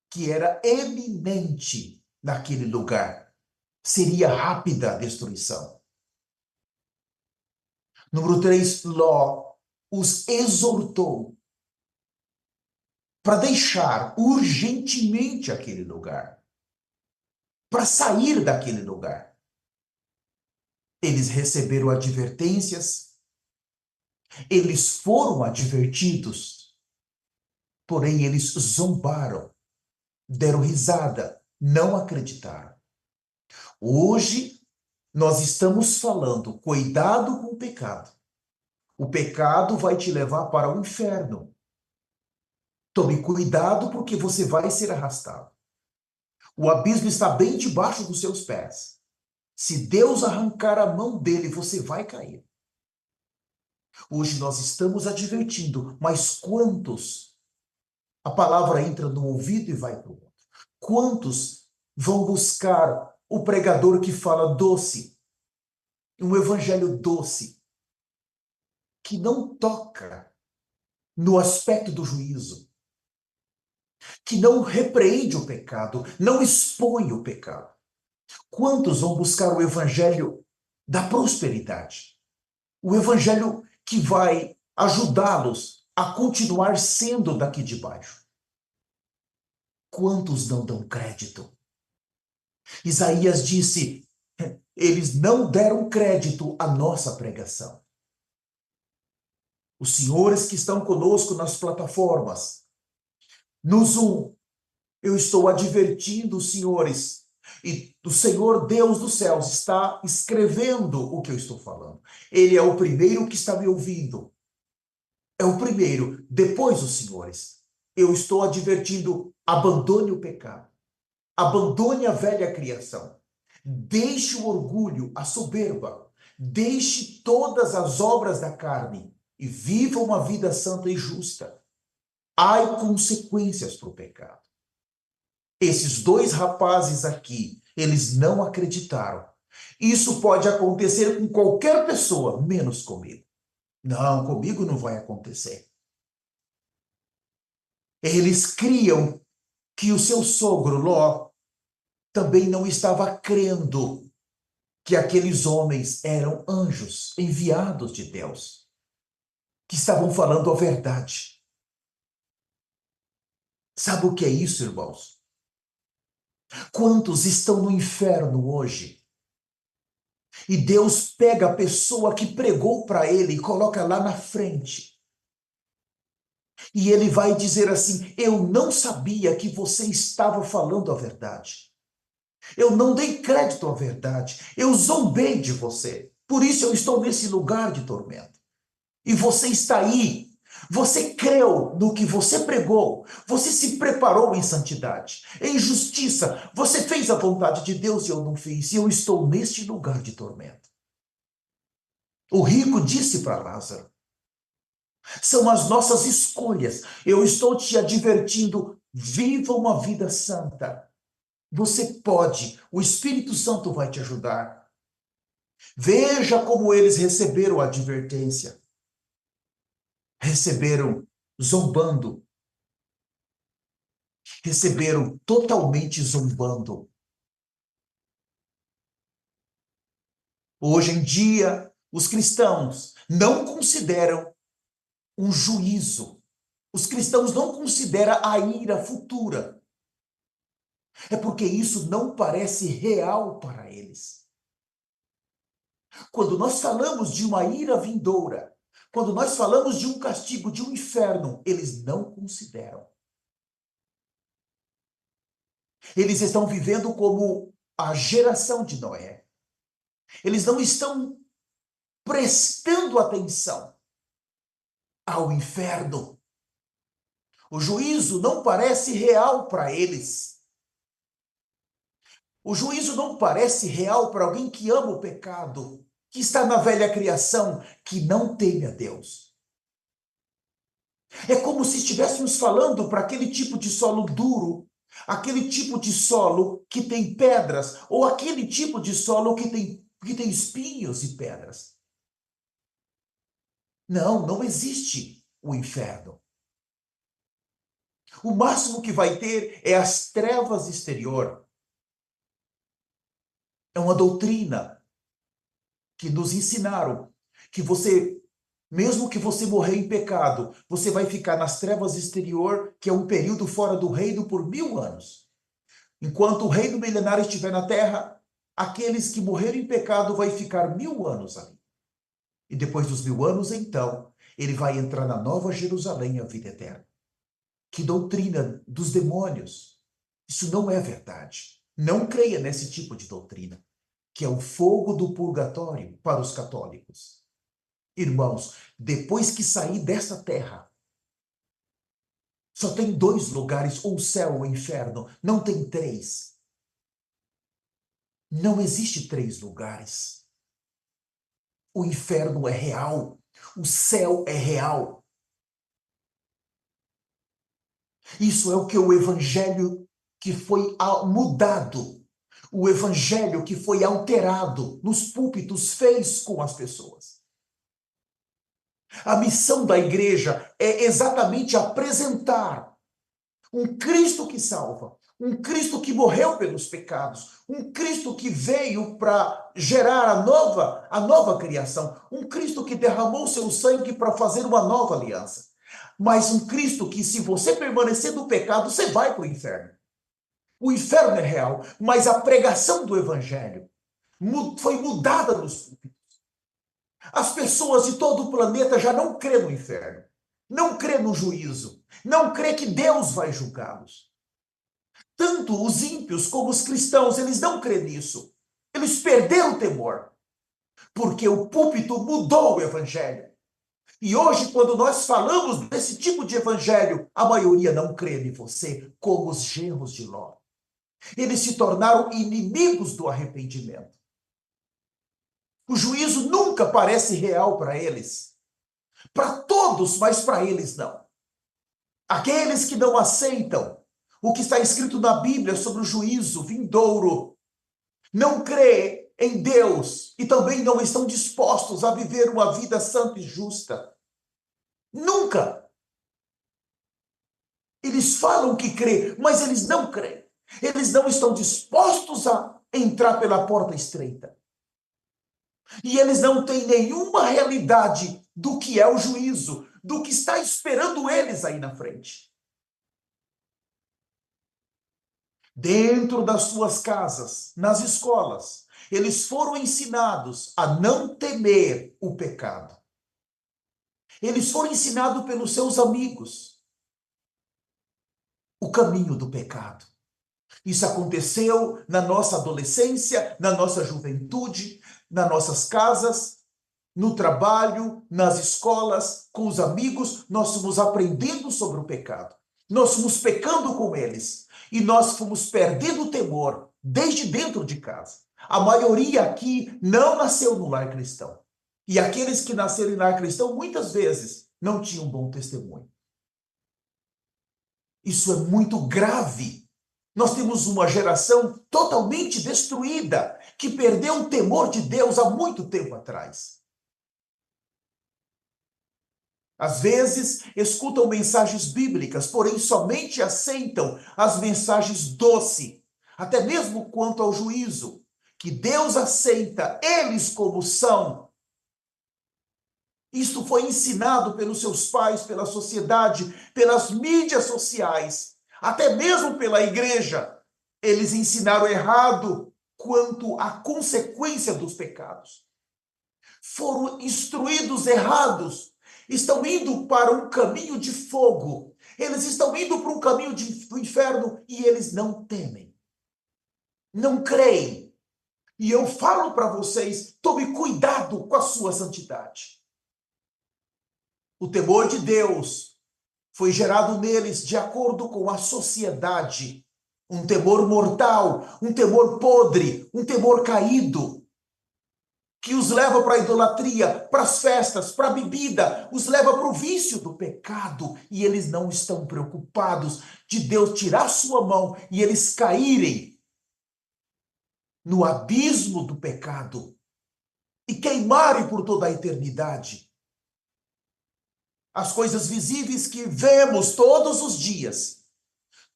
que era eminente naquele lugar. Seria rápida a destruição. Número 3, Ló os exortou para deixar urgentemente aquele lugar, para sair daquele lugar. Eles receberam advertências, eles foram advertidos, porém eles zombaram, deram risada, não acreditaram. Hoje, nós estamos falando, cuidado com o pecado. O pecado vai te levar para o inferno. Tome cuidado porque você vai ser arrastado. O abismo está bem debaixo dos seus pés. Se Deus arrancar a mão dele, você vai cair. Hoje nós estamos advertindo, mas quantos a palavra entra no ouvido e vai para o outro? Quantos vão buscar o pregador que fala doce, um evangelho doce, que não toca no aspecto do juízo, que não repreende o pecado, não expõe o pecado? Quantos vão buscar o evangelho da prosperidade? O evangelho que vai ajudá-los a continuar sendo daqui de baixo? Quantos não dão crédito? Isaías disse: eles não deram crédito à nossa pregação. Os senhores que estão conosco nas plataformas, no Zoom, eu estou advertindo os senhores, e o Senhor Deus dos céus está escrevendo o que eu estou falando. Ele é o primeiro que está me ouvindo. É o primeiro, depois os senhores. Eu estou advertindo: abandone o pecado. Abandone a velha criação. Deixe o orgulho, a soberba. Deixe todas as obras da carne e viva uma vida santa e justa. Há consequências para o pecado. Esses dois rapazes aqui, eles não acreditaram. Isso pode acontecer com qualquer pessoa, menos comigo. Não, comigo não vai acontecer. Eles criam que o seu sogro Ló também não estava crendo que aqueles homens eram anjos enviados de Deus, que estavam falando a verdade. Sabe o que é isso, irmãos? Quantos estão no inferno hoje? E Deus pega a pessoa que pregou para ele e coloca lá na frente. E ele vai dizer assim: eu não sabia que você estava falando a verdade. Eu não dei crédito à verdade. Eu zombei de você. Por isso eu estou nesse lugar de tormento. E você está aí. Você creu no que você pregou. Você se preparou em santidade, em justiça. Você fez a vontade de Deus e eu não fiz. E eu estou neste lugar de tormento. O rico disse para Lázaro: são as nossas escolhas. Eu estou te advertindo, viva uma vida santa. Você pode, o Espírito Santo vai te ajudar. Veja como eles receberam a advertência. Receberam zombando. Receberam totalmente zombando. Hoje em dia, os cristãos não consideram um juízo. Os cristãos não consideram a ira futura. É porque isso não parece real para eles. Quando nós falamos de uma ira vindoura, quando nós falamos de um castigo, de um inferno, eles não consideram. Eles estão vivendo como a geração de Noé. Eles não estão prestando atenção ao inferno. O juízo não parece real para eles. O juízo não parece real para alguém que ama o pecado, que está na velha criação, que não teme a Deus. É como se estivéssemos falando para aquele tipo de solo duro, aquele tipo de solo que tem pedras, ou aquele tipo de solo que tem espinhos e pedras. Não, não existe o inferno. O máximo que vai ter é as trevas exterior. É uma doutrina que nos ensinaram que você, mesmo que você morrer em pecado, você vai ficar nas trevas exterior, que é um período fora do reino por 1000 anos. Enquanto o reino milenário estiver na terra, aqueles que morreram em pecado vai ficar 1000 anos ali. E depois dos 1000 anos, então, ele vai entrar na Nova Jerusalém, a vida eterna. Que doutrina dos demônios! Isso não é verdade. Não creia nesse tipo de doutrina, que é o fogo do purgatório para os católicos. Irmãos, depois que sair desta terra, só tem 2 lugares, ou o céu ou o inferno, não tem 3. Não existe 3 lugares. O inferno é real, o céu é real. Isso é o que o evangelho que foi mudado, o evangelho que foi alterado nos púlpitos fez com as pessoas. A missão da igreja é exatamente apresentar um Cristo que salva, um Cristo que morreu pelos pecados, um Cristo que veio para gerar a nova criação, um Cristo que derramou seu sangue para fazer uma nova aliança. Mas um Cristo que, se você permanecer no pecado, você vai para o inferno. O inferno é real, mas a pregação do evangelho foi mudada nos púlpitos. As pessoas de todo o planeta já não crêem no inferno, não crêem no juízo, não crêem que Deus vai julgá-los. Tanto os ímpios como os cristãos, eles não creem nisso. Eles perderam o temor, porque o púlpito mudou o evangelho. E hoje, quando nós falamos desse tipo de evangelho, a maioria não crê em você, como os genros de Ló. Eles se tornaram inimigos do arrependimento. O juízo nunca parece real para eles. Para todos, mas para eles não. Aqueles que não aceitam o que está escrito na Bíblia sobre o juízo vindouro, não crê em Deus e também não estão dispostos a viver uma vida santa e justa. Nunca. Eles falam que crê, mas eles não creem. Eles não estão dispostos a entrar pela porta estreita. E eles não têm nenhuma realidade do que é o juízo, do que está esperando eles aí na frente. Dentro das suas casas, nas escolas, eles foram ensinados a não temer o pecado. Eles foram ensinados pelos seus amigos o caminho do pecado. Isso aconteceu na nossa adolescência, na nossa juventude, nas nossas casas, no trabalho, nas escolas, com os amigos. Nós fomos aprendendo sobre o pecado. Nós fomos pecando com eles. E nós fomos perdendo o temor desde dentro de casa. A maioria aqui não nasceu no lar cristão. E aqueles que nasceram em lar cristão, muitas vezes, não tinham bom testemunho. Isso é muito grave. Nós temos uma geração totalmente destruída, que perdeu o temor de Deus há muito tempo atrás. Às vezes, escutam mensagens bíblicas, porém somente aceitam as mensagens doces, até mesmo quanto ao juízo, que Deus aceita eles como são. Isto foi ensinado pelos seus pais, pela sociedade, pelas mídias sociais, até mesmo pela igreja. Eles ensinaram errado quanto à consequência dos pecados. Foram instruídos errados. Estão indo para um caminho de fogo. Eles estão indo para um caminho do inferno e eles não temem. Não creem. E eu falo para vocês, tome cuidado com a sua santidade. O temor de Deus foi gerado neles de acordo com a sociedade. Um temor mortal, um temor podre, um temor caído, que os leva para a idolatria, para as festas, para a bebida, os leva para o vício do pecado. E eles não estão preocupados de Deus tirar sua mão e eles caírem no abismo do pecado e queimarem por toda a eternidade. As coisas visíveis que vemos todos os dias,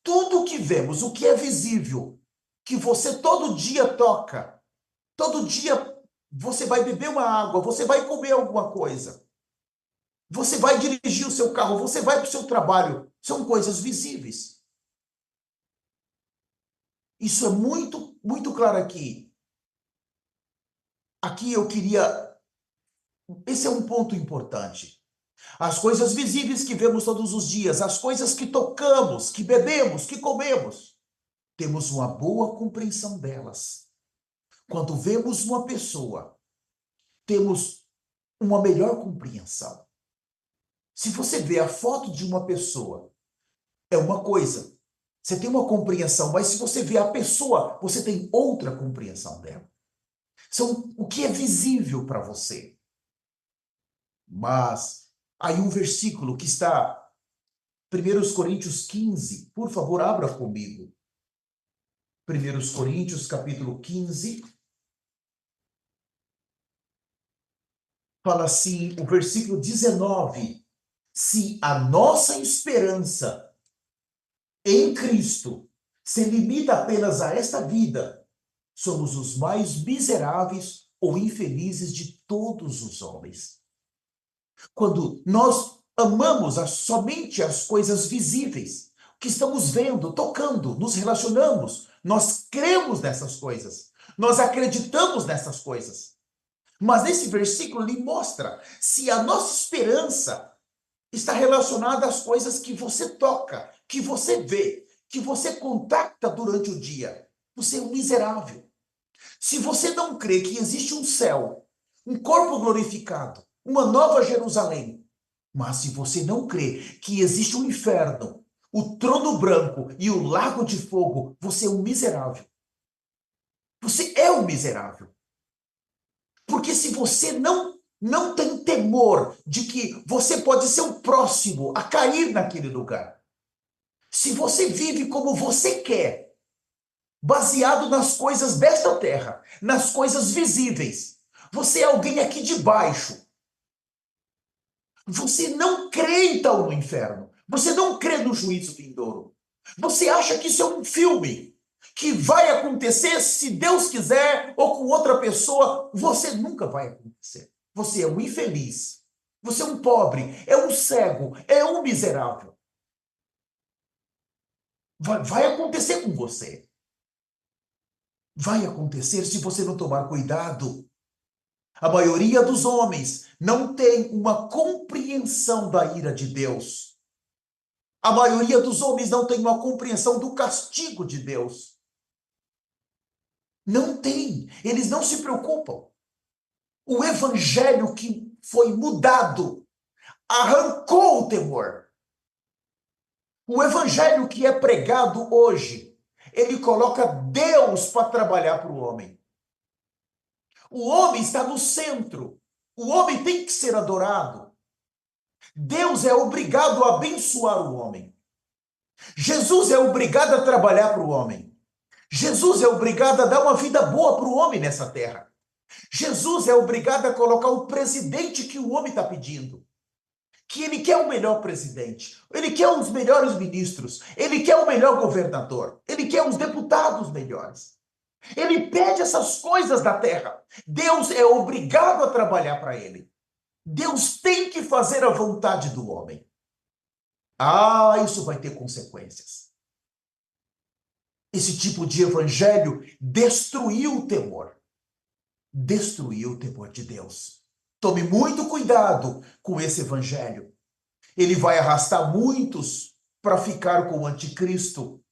tudo que vemos, o que é visível, que você todo dia toca, todo dia você vai beber uma água, você vai comer alguma coisa, você vai dirigir o seu carro, você vai para o seu trabalho, são coisas visíveis. Isso é muito, muito claro aqui. Aqui eu queria... Esse é um ponto importante. As coisas visíveis que vemos todos os dias, as coisas que tocamos, que bebemos, que comemos, temos uma boa compreensão delas. Quando vemos uma pessoa, temos uma melhor compreensão. Se você vê a foto de uma pessoa, é uma coisa. Você tem uma compreensão, mas se você vê a pessoa, você tem outra compreensão dela. São o que é visível para você. Mas aí um versículo que está 1 Coríntios 15, por favor, abra comigo. 1 Coríntios, capítulo 15. Fala assim, o versículo 19. Se a nossa esperança em Cristo se limita apenas a esta vida, somos os mais miseráveis ou infelizes de todos os homens. Quando nós amamos somente as coisas visíveis, que estamos vendo, tocando, nos relacionamos, nós cremos nessas coisas, nós acreditamos nessas coisas. Mas nesse versículo ele mostra se a nossa esperança está relacionada às coisas que você toca, que você vê, que você contacta durante o dia. Você é um miserável. Se você não crê que existe um céu, um corpo glorificado, uma nova Jerusalém, mas se você não crê que existe um inferno, o trono branco e o lago de fogo, você é um miserável. Você é um miserável. Porque se você não tem temor de que você pode ser o próximo a cair naquele lugar, se você vive como você quer, baseado nas coisas desta terra, nas coisas visíveis, você é alguém aqui de baixo. Você não crê então no inferno. Você não crê no juízo vindouro. Você acha que isso é um filme que vai acontecer se Deus quiser ou com outra pessoa. Você nunca vai acontecer. Você é um infeliz. Você é um pobre, é um cego, é um miserável. Vai acontecer com você. Vai acontecer se você não tomar cuidado. A maioria dos homens não tem uma compreensão da ira de Deus. A maioria dos homens não tem uma compreensão do castigo de Deus. Não tem. Eles não se preocupam. O evangelho que foi mudado arrancou o temor. O evangelho que é pregado hoje, ele coloca Deus para trabalhar para o homem. O homem está no centro. O homem tem que ser adorado. Deus é obrigado a abençoar o homem. Jesus é obrigado a trabalhar para o homem. Jesus é obrigado a dar uma vida boa para o homem nessa terra. Jesus é obrigado a colocar o presidente que o homem está pedindo. Que ele quer o melhor presidente, ele quer os melhores ministros, ele quer o melhor governador, ele quer os deputados melhores. Ele pede essas coisas da terra. Deus é obrigado a trabalhar para ele. Deus tem que fazer a vontade do homem. Ah, isso vai ter consequências. Esse tipo de evangelho destruiu o temor. Destruiu o temor de Deus. Tome muito cuidado com esse evangelho. Ele vai arrastar muitos para ficar com o anticristo.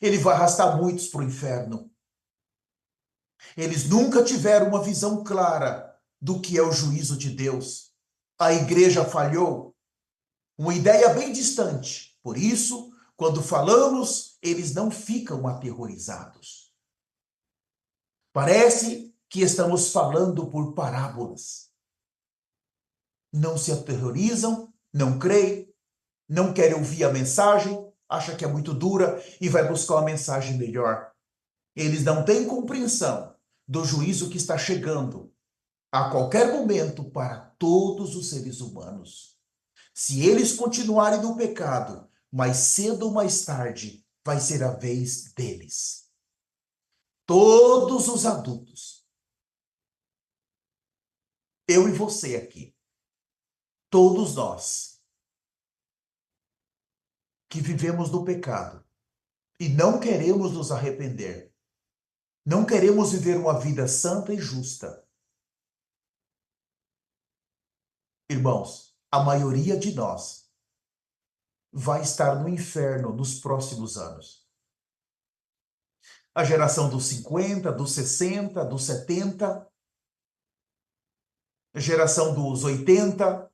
Ele vai arrastar muitos para o inferno. Eles nunca tiveram uma visão clara do que é o juízo de Deus. A igreja falhou. Uma ideia bem distante. Por isso, quando falamos, eles não ficam aterrorizados. Parece que estamos falando por parábolas. Não se aterrorizam, não creem, não querem ouvir a mensagem, acha que é muito dura e vai buscar uma mensagem melhor. Eles não têm compreensão do juízo que está chegando a qualquer momento para todos os seres humanos. Se eles continuarem no pecado, mais cedo ou mais tarde vai ser a vez deles. Todos os adultos, eu e você aqui, todos nós que vivemos no pecado e não queremos nos arrepender, não queremos viver uma vida santa e justa. Irmãos, a maioria de nós vai estar no inferno nos próximos anos. A geração dos 50, dos 60, dos 70, a geração dos 80,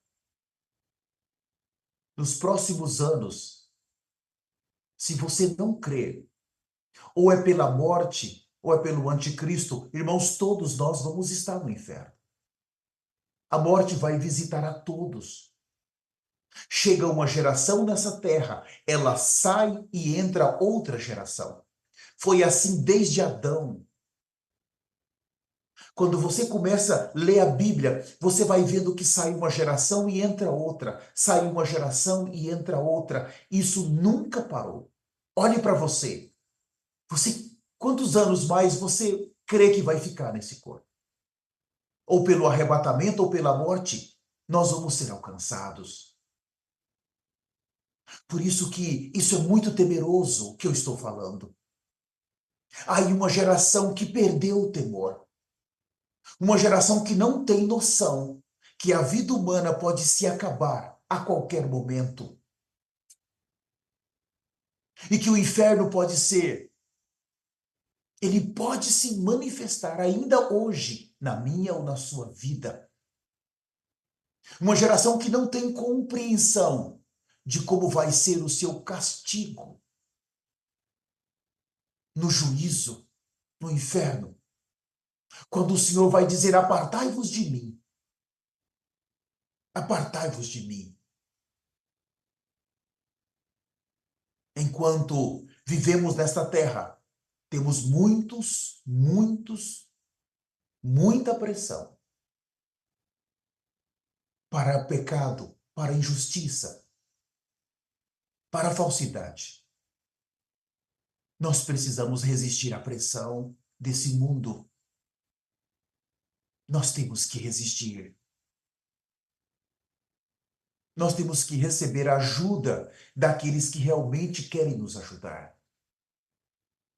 nos próximos anos, se você não crer, ou é pela morte, ou é pelo anticristo, irmãos, todos nós vamos estar no inferno. A morte vai visitar a todos. Chega uma geração nessa terra, ela sai e entra outra geração. Foi assim desde Adão. Quando você começa a ler a Bíblia, você vai vendo que sai uma geração e entra outra, sai uma geração e entra outra. Isso nunca parou. Olhe para você. Quantos anos mais você crê que vai ficar nesse corpo? Ou pelo arrebatamento ou pela morte, nós vamos ser alcançados. Por isso que isso é muito temeroso o que eu estou falando. Há aí uma geração que perdeu o temor. Uma geração que não tem noção que a vida humana pode se acabar a qualquer momento. E que o inferno pode ser, ele pode se manifestar ainda hoje, na minha ou na sua vida. Uma geração que não tem compreensão de como vai ser o seu castigo no juízo, no inferno. Quando o Senhor vai dizer: apartai-vos de mim. Apartai-vos de mim. Enquanto vivemos nesta terra, temos muita pressão para pecado, para injustiça. para a falsidade. Nós precisamos resistir à pressão desse mundo. Nós temos que resistir. Nós temos que receber a ajuda daqueles que realmente querem nos ajudar.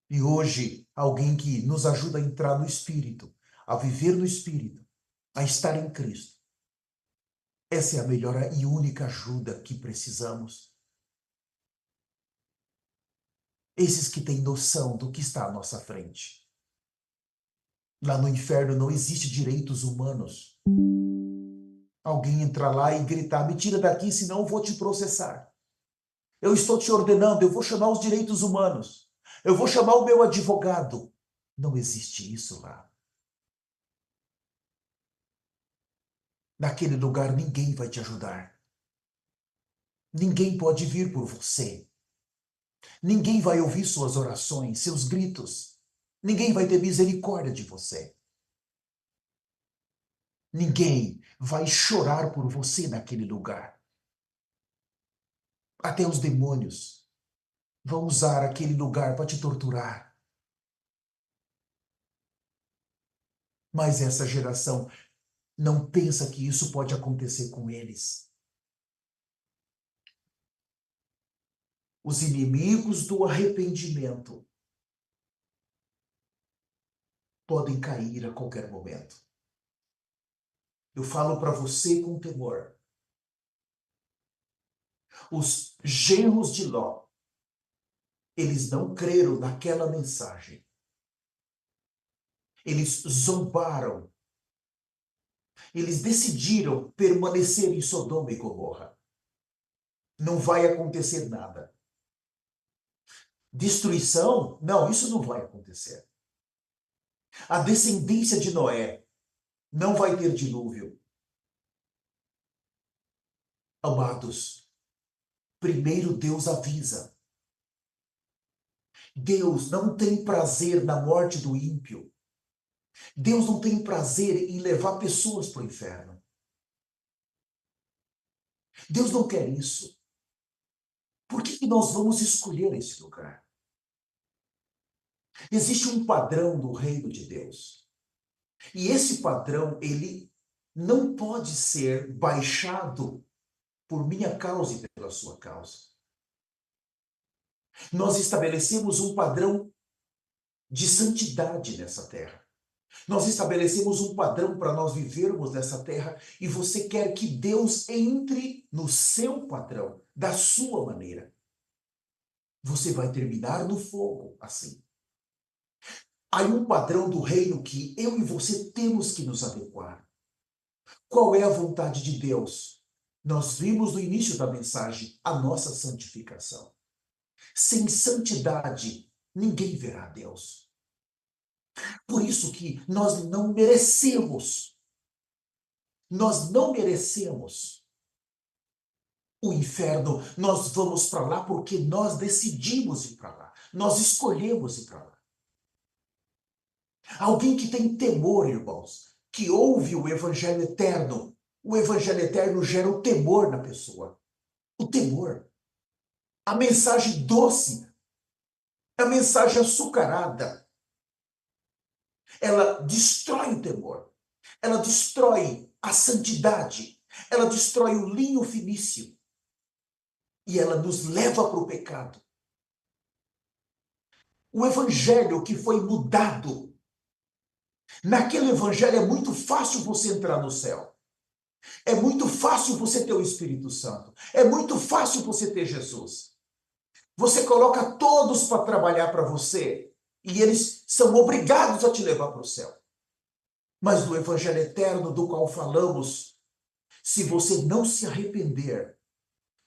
E hoje, alguém que nos ajuda a entrar no Espírito, a viver no Espírito, a estar em Cristo. Essa é a melhor e única ajuda que precisamos. Esses que têm noção do que está à nossa frente. Lá no inferno não existe direitos humanos. Alguém entrar lá e gritar, me tira daqui, senão eu vou te processar. Eu estou te ordenando, eu vou chamar os direitos humanos. Eu vou chamar o meu advogado. Não existe isso lá. Naquele lugar ninguém vai te ajudar. Ninguém pode vir por você. Ninguém vai ouvir suas orações, seus gritos. Ninguém vai ter misericórdia de você. Ninguém vai chorar por você naquele lugar. Até os demônios vão usar aquele lugar para te torturar. Mas essa geração não pensa que isso pode acontecer com eles. Os inimigos do arrependimento podem cair a qualquer momento. Eu falo para você com temor. Os genros de Ló, eles não creram naquela mensagem. Eles zombaram. Eles decidiram permanecer em Sodoma e Gomorra. Não vai acontecer nada. Destruição? Não, isso não vai acontecer. A descendência de Noé não vai ter dilúvio. Amados, primeiro Deus avisa. Deus não tem prazer na morte do ímpio. Deus não tem prazer em levar pessoas para o inferno. Deus não quer isso. Por que nós vamos escolher esse lugar? Existe um padrão do reino de Deus. E esse padrão, ele não pode ser baixado por minha causa e pela sua causa. Nós estabelecemos um padrão de santidade nessa terra. Nós estabelecemos um padrão para nós vivermos nessa terra e você quer que Deus entre no seu padrão, da sua maneira. Você vai terminar no fogo assim. Há um padrão do reino que eu e você temos que nos adequar. Qual é a vontade de Deus? Nós vimos no início da mensagem a nossa santificação. Sem santidade, ninguém verá Deus. Por isso que nós não merecemos o inferno. Nós vamos para lá porque nós decidimos ir para lá. Nós escolhemos ir para lá. Alguém que tem temor, irmãos, que ouve o evangelho eterno. O evangelho eterno gera o temor na pessoa. O temor. A mensagem doce. A mensagem açucarada. Ela destrói o temor. Ela destrói a santidade. Ela destrói o linho finício. E ela nos leva para o pecado. O evangelho que foi mudado. Naquele evangelho é muito fácil você entrar no céu. É muito fácil você ter o Espírito Santo. É muito fácil você ter Jesus. Você coloca todos para trabalhar para você e eles são obrigados a te levar para o céu. Mas no evangelho eterno do qual falamos, se você não se arrepender,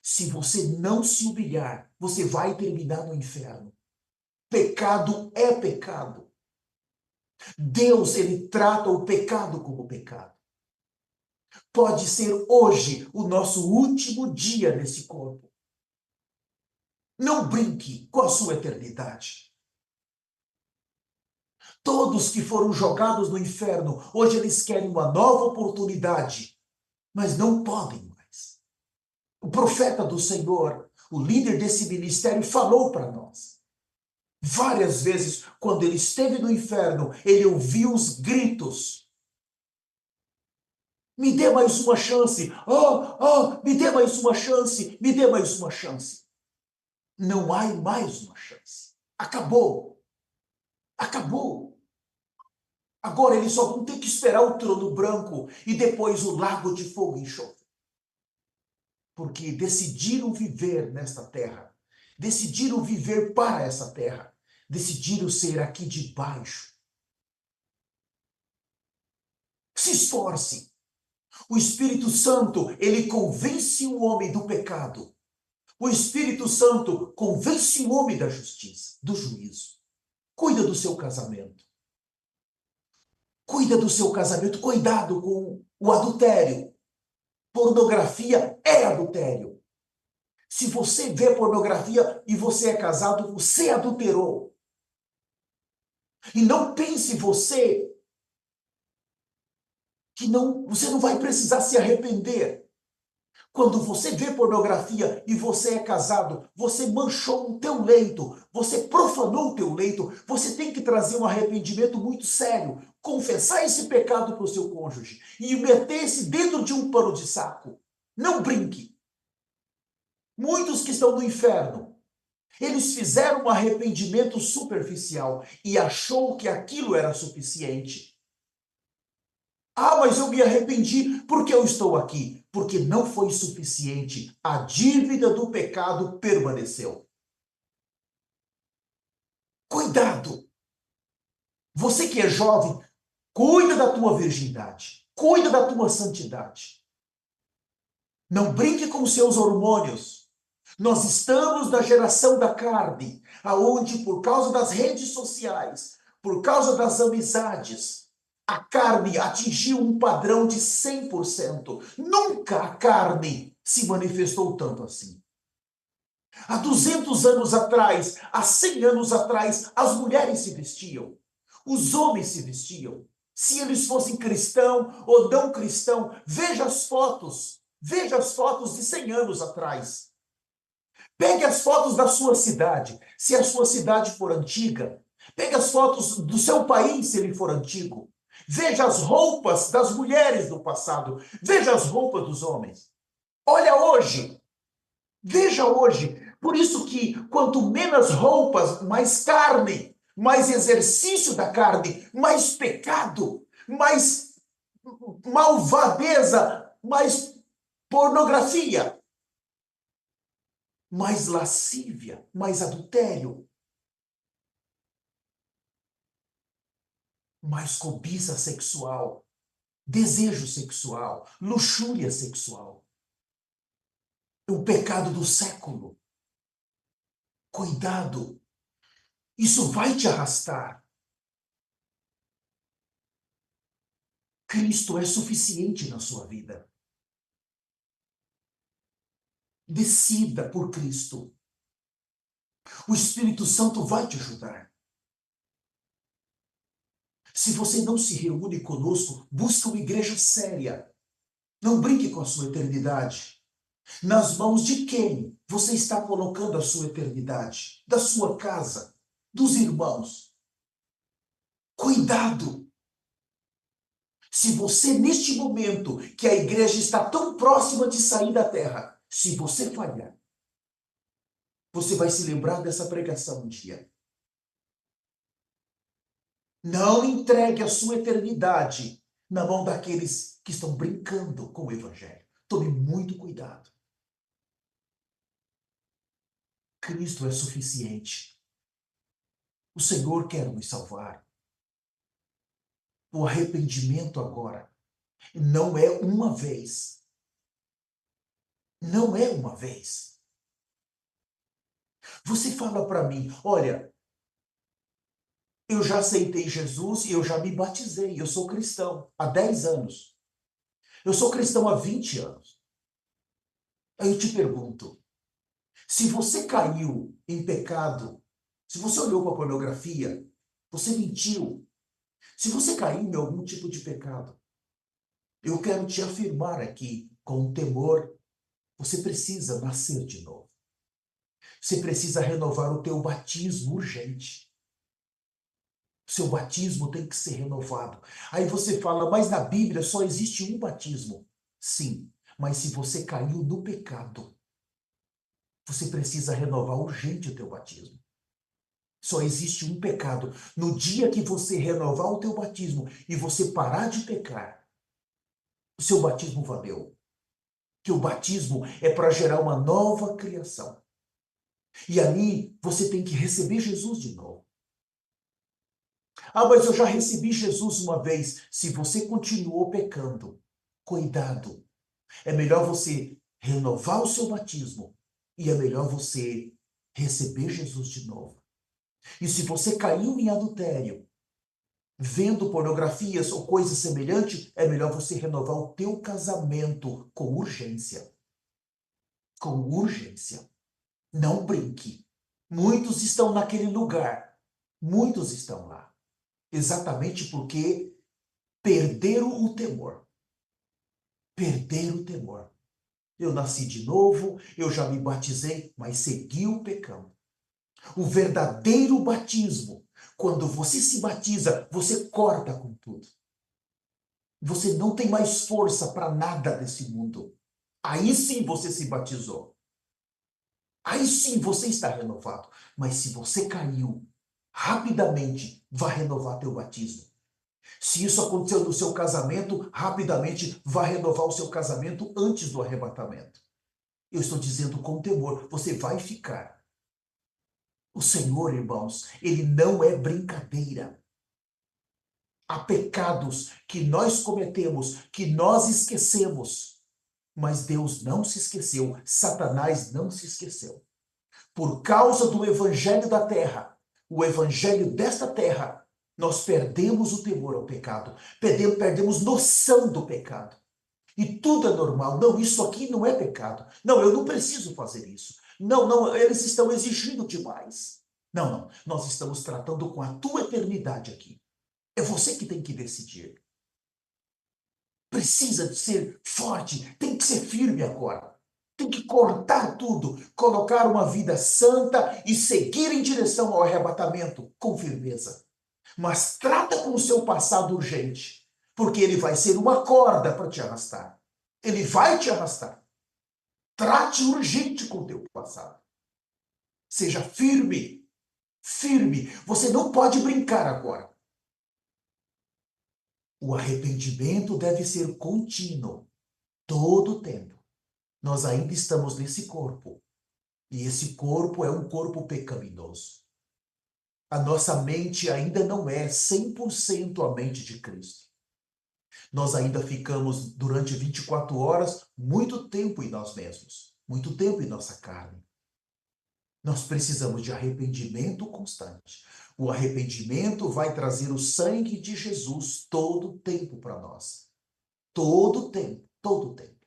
se você não se humilhar, você vai terminar no inferno. Pecado é pecado. Deus, ele trata o pecado como pecado. Pode ser hoje o nosso último dia nesse corpo. Não brinque com a sua eternidade. Todos que foram jogados no inferno, hoje eles querem uma nova oportunidade, mas não podem mais. O profeta do Senhor, O líder desse ministério falou para nós. Várias vezes, quando ele esteve no inferno, ele ouviu os gritos. Me dê mais uma chance. Me dê mais uma chance. Me dê mais uma chance. Não há mais uma chance. Acabou. Acabou. Agora eles só vão ter que esperar o trono branco e depois o lago de fogo e enxofre. Porque decidiram viver nesta terra. Decidiram viver para essa terra. Decidiram ser aqui de baixo. Se esforce. O Espírito Santo, ele convence o homem do pecado. O Espírito Santo convence o homem da justiça, do juízo. Cuida do seu casamento. Cuida do seu casamento. Cuidado com o adultério. Pornografia é adultério. Se você vê pornografia e você é casado, você adulterou. E não pense você que você não vai precisar se arrepender. Quando você vê pornografia e você é casado, você manchou o teu leito, você profanou o teu leito, você tem que trazer um arrependimento muito sério, confessar esse pecado para o seu cônjuge e meter-se dentro de um pano de saco. Não brinque. Muitos que estão no inferno, eles fizeram um arrependimento superficial e achou que aquilo era suficiente. Mas eu me arrependi porque eu estou aqui. Porque não foi suficiente. A dívida do pecado permaneceu. Cuidado! Você que é jovem, cuida da tua virgindade. Cuida da tua santidade. Não brinque com seus hormônios. Nós estamos na geração da carne, aonde por causa das redes sociais, por causa das amizades, a carne atingiu um padrão de 100%. Nunca a carne se manifestou tanto assim. Há 200 anos atrás, há 100 anos atrás, as mulheres se vestiam, os homens se vestiam. Se eles fossem cristão ou não cristão, veja as fotos de 100 anos atrás. Pegue as fotos da sua cidade, se a sua cidade for antiga. Pegue as fotos do seu país, se ele for antigo. Veja as roupas das mulheres do passado. Veja as roupas dos homens. Olha hoje. Veja hoje. Por isso que quanto menos roupas, mais carne, mais exercício da carne, mais pecado, mais malvadeza, mais pornografia, mais lascívia, mais adultério, mais cobiça sexual, desejo sexual, luxúria sexual. O pecado do século. Cuidado. Isso vai te arrastar. Cristo é suficiente na sua vida. Decida por Cristo. O Espírito Santo vai te ajudar. Se você não se reúne conosco, busca uma igreja séria. Não brinque com a sua eternidade. Nas mãos de quem você está colocando a sua eternidade? Da sua casa, dos irmãos. Cuidado! Se você, neste momento, que a igreja está tão próxima de sair da terra, se você falhar, você vai se lembrar dessa pregação um dia. Não entregue a sua eternidade na mão daqueles que estão brincando com o evangelho. Tome muito cuidado. Cristo é suficiente. O Senhor quer nos salvar. O arrependimento agora não é uma vez. Não é uma vez. Você fala para mim, olha, eu já aceitei Jesus e eu já me batizei. Eu sou cristão há 10 anos. Eu sou cristão há 20 anos. Aí eu te pergunto, se você caiu em pecado, se você olhou para a pornografia, você mentiu, se você caiu em algum tipo de pecado, eu quero te afirmar aqui, com temor, você precisa nascer de novo. Você precisa renovar o teu batismo urgente. Seu batismo tem que ser renovado. Aí você fala, mas na Bíblia só existe um batismo. Sim, mas se você caiu no pecado, você precisa renovar urgente o teu batismo. Só existe um pecado. No dia que você renovar o teu batismo e você parar de pecar, o seu batismo valeu. Que o batismo é para gerar uma nova criação. E ali você tem que receber Jesus de novo. Ah, mas eu já recebi Jesus uma vez. Se você continuou pecando, cuidado. É melhor você renovar o seu batismo e é melhor você receber Jesus de novo. E se você caiu em adultério, vendo pornografias ou coisa semelhante, é melhor você renovar o teu casamento com urgência. Com urgência. Não brinque. Muitos estão naquele lugar. Muitos estão lá. Exatamente porque perderam o temor. Perderam o temor. Eu nasci de novo, eu já me batizei, mas segui o pecado. O verdadeiro batismo, quando você se batiza, você corta com tudo. Você não tem mais força para nada desse mundo. Aí sim você se batizou. Aí sim você está renovado. Mas se você caiu, rapidamente vá renovar teu batismo. Se isso aconteceu no seu casamento, rapidamente vá renovar o seu casamento antes do arrebatamento. Eu estou dizendo com temor, você vai ficar. O Senhor, irmãos, ele não é brincadeira. Há pecados que nós cometemos, que nós esquecemos. Mas Deus não se esqueceu, Satanás não se esqueceu. Por causa do evangelho da terra, o evangelho desta terra, nós perdemos o temor ao pecado, perdemos noção do pecado. E tudo é normal. Não, isso aqui não é pecado. Não, eu não preciso fazer isso. Não, não, eles estão exigindo demais. Não, não, nós estamos tratando com a tua eternidade aqui. É você que tem que decidir. Precisa de ser forte, tem que ser firme agora. Tem que cortar tudo, colocar uma vida santa e seguir em direção ao arrebatamento com firmeza. Mas trata com o seu passado urgente, porque ele vai ser uma corda para te arrastar. Ele vai te arrastar. Trate urgente com o teu passado. Seja firme, firme. Você não pode brincar agora. O arrependimento deve ser contínuo, todo o tempo. Nós ainda estamos nesse corpo. E esse corpo é um corpo pecaminoso. A nossa mente ainda não é 100% a mente de Cristo. Nós ainda ficamos durante 24 horas muito tempo em nós mesmos, muito tempo em nossa carne. Nós precisamos de arrependimento constante. O arrependimento vai trazer o sangue de Jesus todo o tempo para nós. Todo o tempo, todo o tempo.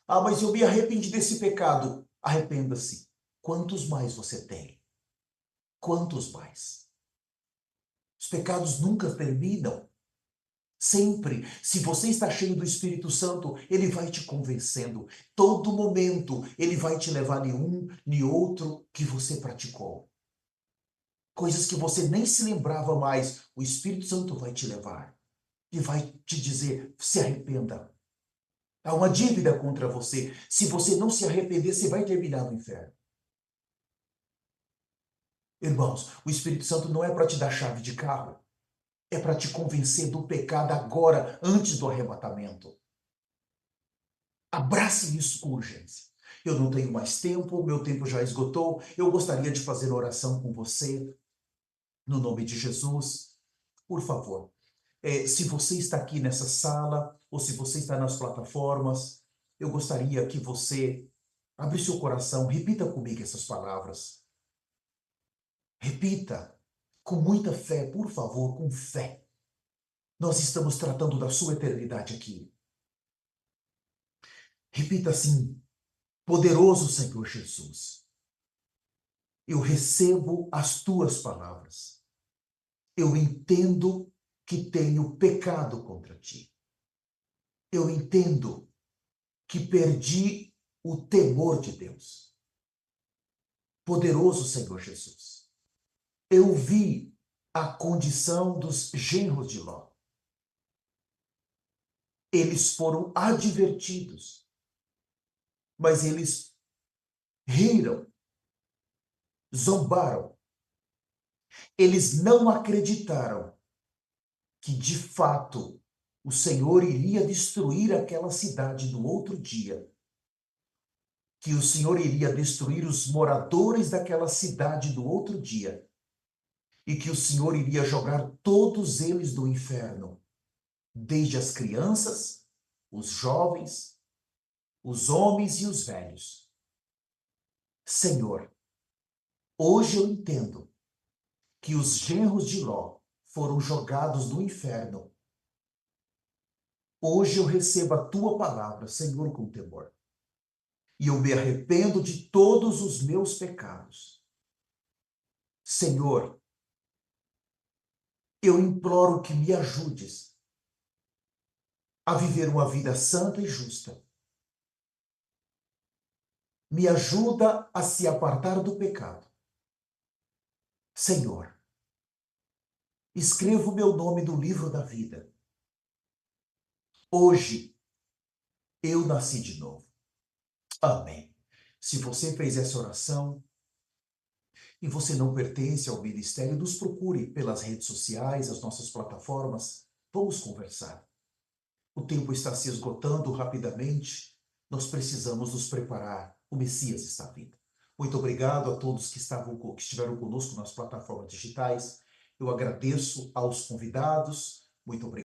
Ah, mas eu me arrependi desse pecado. Arrependa-se. Quantos mais você tem? Quantos mais? Os pecados nunca terminam. Sempre. Se você está cheio do Espírito Santo, ele vai te convencendo. Todo momento, ele vai te levar em um, em outro que você praticou. Coisas que você nem se lembrava mais, o Espírito Santo vai te levar. E vai te dizer, se arrependa. Há uma dívida contra você. Se você não se arrepender, você vai terminar no inferno. Irmãos, o Espírito Santo não é para te dar chave de carro. É para te convencer do pecado agora, antes do arrebatamento. Abrace isso com urgência. Eu não tenho mais tempo, meu tempo já esgotou. Eu gostaria de fazer oração com você, no nome de Jesus. Por favor, se você está aqui nessa sala, ou se você está nas plataformas, eu gostaria que você abrisse seu coração, repita comigo essas palavras. Repita com muita fé, por favor, com fé. Nós estamos tratando da sua eternidade aqui. Repita assim: poderoso Senhor Jesus, eu recebo as tuas palavras. Eu entendo que tenho pecado contra ti. Eu entendo que perdi o temor de Deus. Poderoso Senhor Jesus, eu vi a condição dos genros de Ló. Eles foram advertidos, mas eles riram, zombaram. Eles não acreditaram que, de fato, o Senhor iria destruir aquela cidade no outro dia, que o Senhor iria destruir os moradores daquela cidade no outro dia, e que o Senhor iria jogar todos eles no inferno, desde as crianças, os jovens, os homens e os velhos. Senhor, hoje eu entendo que os genros de Ló foram jogados no inferno. Hoje eu recebo a tua palavra, Senhor, com temor. E eu me arrependo de todos os meus pecados. Senhor, eu imploro que me ajudes a viver uma vida santa e justa. Me ajuda a se apartar do pecado. Senhor, escreva o meu nome no livro da vida. Hoje eu nasci de novo. Amém. Se você fez essa oração e você não pertence ao ministério, nos procure pelas redes sociais, as nossas plataformas. Vamos conversar. O tempo está se esgotando rapidamente. Nós precisamos nos preparar. O Messias está vindo. Muito obrigado a todos que estiveram conosco nas plataformas digitais. Eu agradeço aos convidados. Muito obrigado.